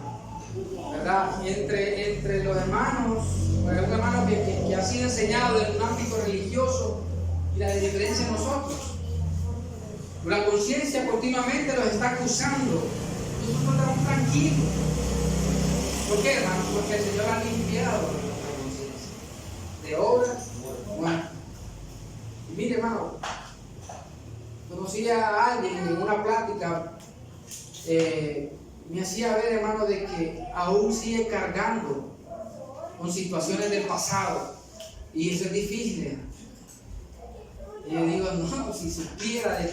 ¿verdad? Entre los hermanos, un hermano que ha sido enseñado en un ámbito religioso y la diferencia en nosotros. La conciencia continuamente los está acusando. Nosotros estamos tranquilos. ¿Por qué, hermano? Porque el Señor ha limpiado nuestra conciencia de obras muertas. Y mire, hermano, conocí a alguien en una plática, me hacía ver, hermano, de que aún sigue cargando con situaciones del pasado. Y eso es difícil. Y yo digo, no, si supiera de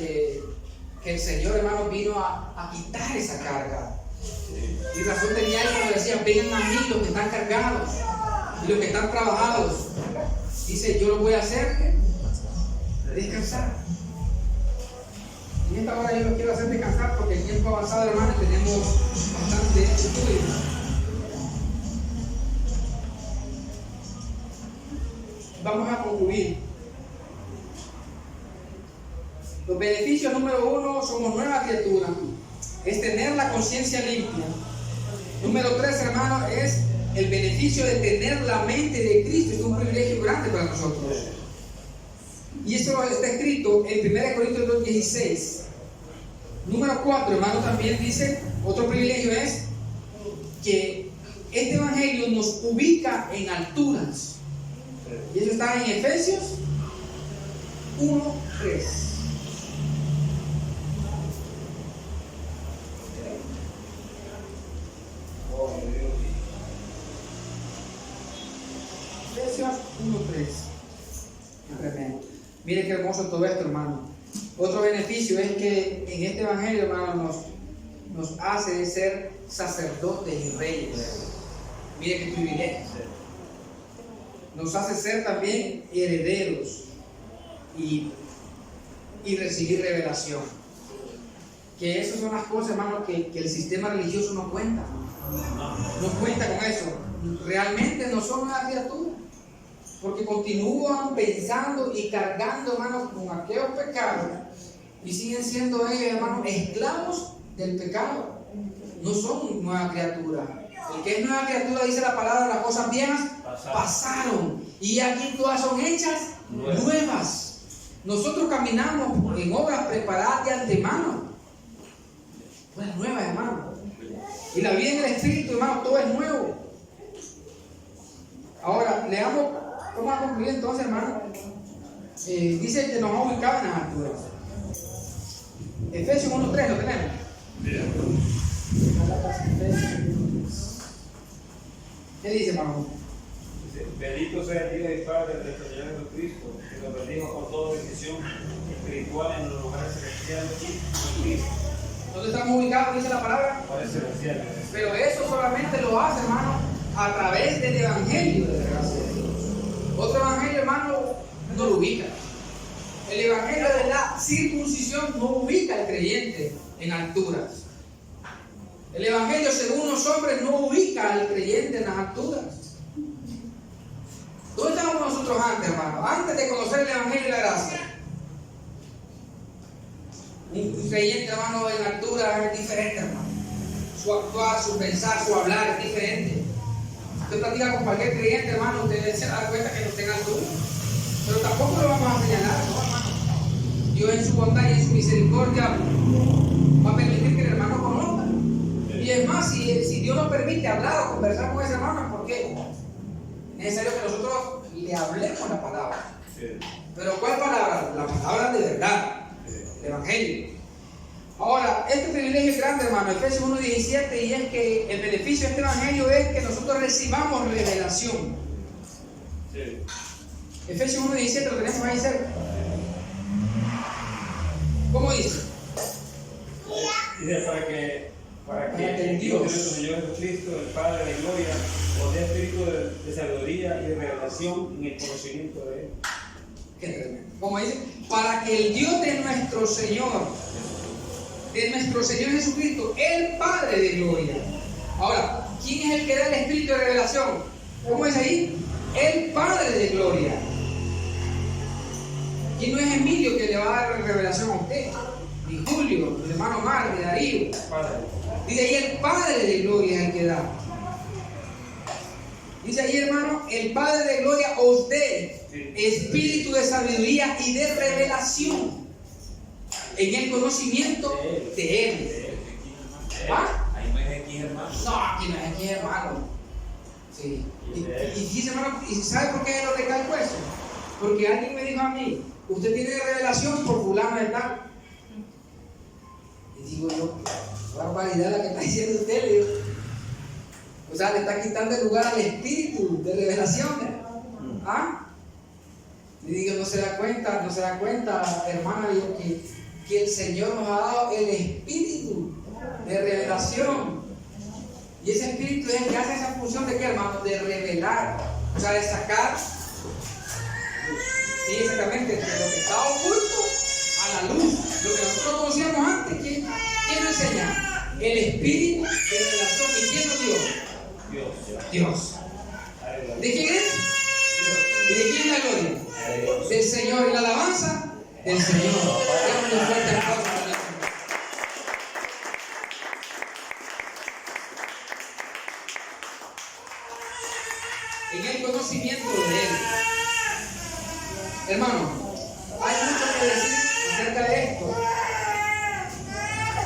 que el Señor, hermano, vino a quitar esa carga. Y razón tenía él cuando decía, vengan a mí los que están cargados y los que están trabajados. Dice, yo lo voy a hacer descansar. Y en esta hora yo lo quiero hacer descansar porque el tiempo ha avanzado, hermano, y tenemos bastante estudio. Vamos a concluir. Los beneficios número 1, somos nueva criatura, es tener la conciencia limpia. Número 3, hermano, es el beneficio de tener la mente de Cristo. Es un privilegio grande para nosotros. Y esto está escrito en 1 Corintios 2:16. Número 4, hermano, también dice, otro privilegio es que este evangelio nos ubica en alturas. Y eso está en Efesios 1:3. Efesios 1:3. Tremendo. Mire qué hermoso todo esto, hermano. Otro beneficio es que en este evangelio, hermano, nos hace ser sacerdotes y reyes. Mire qué privilegio. Nos hace ser también herederos y recibir revelación. Que esas son las cosas, hermano, que el sistema religioso no cuenta. No cuenta con eso. Realmente no son una criatura. Porque continúan pensando y cargando, hermano, con aquellos pecados. Y siguen siendo ellos, hermano, esclavos del pecado. No son nueva criatura. El que es nueva criatura, dice la palabra, las cosas viejas pasaron. Y aquí todas son hechas nuevas. Nosotros caminamos en obras preparadas de antemano. Pues nuevas, hermano. Y la vida en el Espíritu, hermano, todo es nuevo. Ahora, leamos, vamos a concluir entonces, hermano. Dice que nos ha ubicado en las alturas. Efesios 1:3, ¿lo tenemos? ¿Qué dice, hermano? Bendito sea el Dios y Padre de nuestro Señor Jesucristo, que nos bendiga con toda bendición espiritual en los lugares celestiales en Cristo. ¿Dónde estamos ubicados? Dice la palabra. Lugares celestiales. Pero eso solamente lo hace, hermano, a través del evangelio de la gracia de Dios. Otro evangelio, hermano, no lo ubica. El evangelio de la circuncisión no ubica al creyente en alturas. El evangelio, según los hombres, no ubica al creyente en las alturas. ¿Dónde estábamos nosotros antes, hermano? Antes de conocer el evangelio de la gracia. Un creyente, hermano, en altura es diferente, hermano. Su actuar, su pensar, su hablar es diferente. Usted platica con cualquier creyente, hermano, usted se da cuenta que no está en altura. Pero tampoco lo vamos a señalar, ¿no, hermano? Dios en su bondad y en su misericordia va a permitir que el hermano conozca. Y es más, si Dios nos permite hablar o conversar con ese hermano, ¿por qué? Es necesario que nosotros le hablemos la palabra. ¿Pero cuál palabra? La palabra de verdad, el evangelio. Ahora, este privilegio es grande, hermano, Efesios 1:17, y es que el beneficio de este evangelio es que nosotros recibamos revelación. Sí. Efesios 1:17 lo tenemos ahí cerca. ¿Cómo dice? Dice para que el Dios de nuestro Señor Jesucristo, el Padre de gloria, os dé espíritu de sabiduría y de revelación en el conocimiento de Él. Qué tremendo. ¿Cómo dice? Para que el Dios de nuestro Señor Jesucristo, el Padre de gloria. Ahora, ¿quién es el que da el espíritu de revelación? ¿Cómo es ahí? El Padre de gloria. ¿Quién no es Emilio que le va a dar revelación a usted? Ni Julio, ni hermano Mar, ni Darío. Padre. Dice ahí el Padre de gloria es el que da. Dice ahí, hermano, el Padre de gloria os dé espíritu de sabiduría y de revelación en el conocimiento de Él. ¿Ah? Ahí no es aquí, hermano. No, aquí no es aquí, hermano. Sí. Y dice, hermano, ¿y sabe por qué lo recalco eso? Porque alguien me dijo a mí, usted tiene revelación por fulano de tal. Y digo yo, qué barbaridad la que está diciendo usted, le digo. O sea, le está quitando el lugar al espíritu de revelación. ¿Ah? Y digo, no se da cuenta, hermana, digo, que el Señor nos ha dado el espíritu de revelación. Y ese espíritu es el que hace esa función de qué, hermano, de revelar, o sea, de sacar, sí, exactamente, de lo que está oculto a la luz. Lo que nosotros conocíamos antes, ¿quién nos enseña? El espíritu de revelación. ¿Y quién nos dio? Dios. ¿De quién es? ¿Y de quién es la gloria? Del Señor. ¿Y la alabanza? Del Señor. Démosle un fuerte aplauso al Señor. En el conocimiento de Él. Hermano, hay mucho que decir acerca de esto,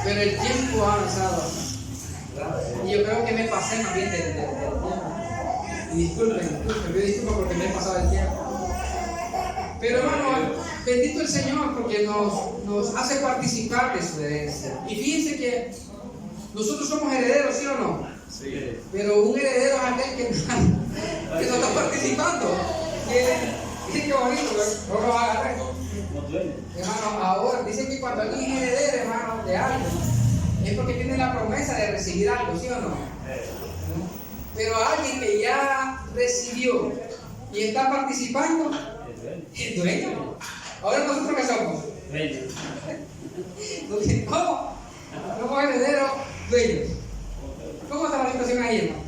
pero el tiempo ha avanzado. Y yo creo que me pasé más bien del tiempo. Y disculpen, yo disculpo porque me he pasado el tiempo. Pero hermano, bendito el Señor porque nos hace participar de su herencia. Y fíjense que nosotros somos herederos, ¿sí o no? Sí. Pero un heredero es aquel que no está participando. Qué bonito, no lo va a agarrar. Hermano, ahora dicen que cuando alguien es heredero, hermano, de algo, es porque tiene la promesa de recibir algo, ¿sí o no? Pero alguien que ya recibió y está participando, es dueño. Ahora nosotros qué somos. ¿Cómo? Somos herederos, dueños. ¿Cómo está la situación ahí, hermano?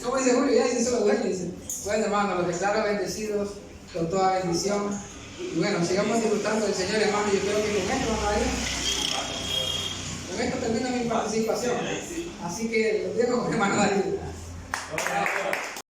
¿Cómo dice Julio? Ya dice los dueños. Dice, bueno, hermano, los declaro bendecidos con toda bendición. Y bueno, sigamos disfrutando del Señor, hermano. Yo creo que con esto, hermano, con esto termina mi participación. Así que los dejo con hermano Darío.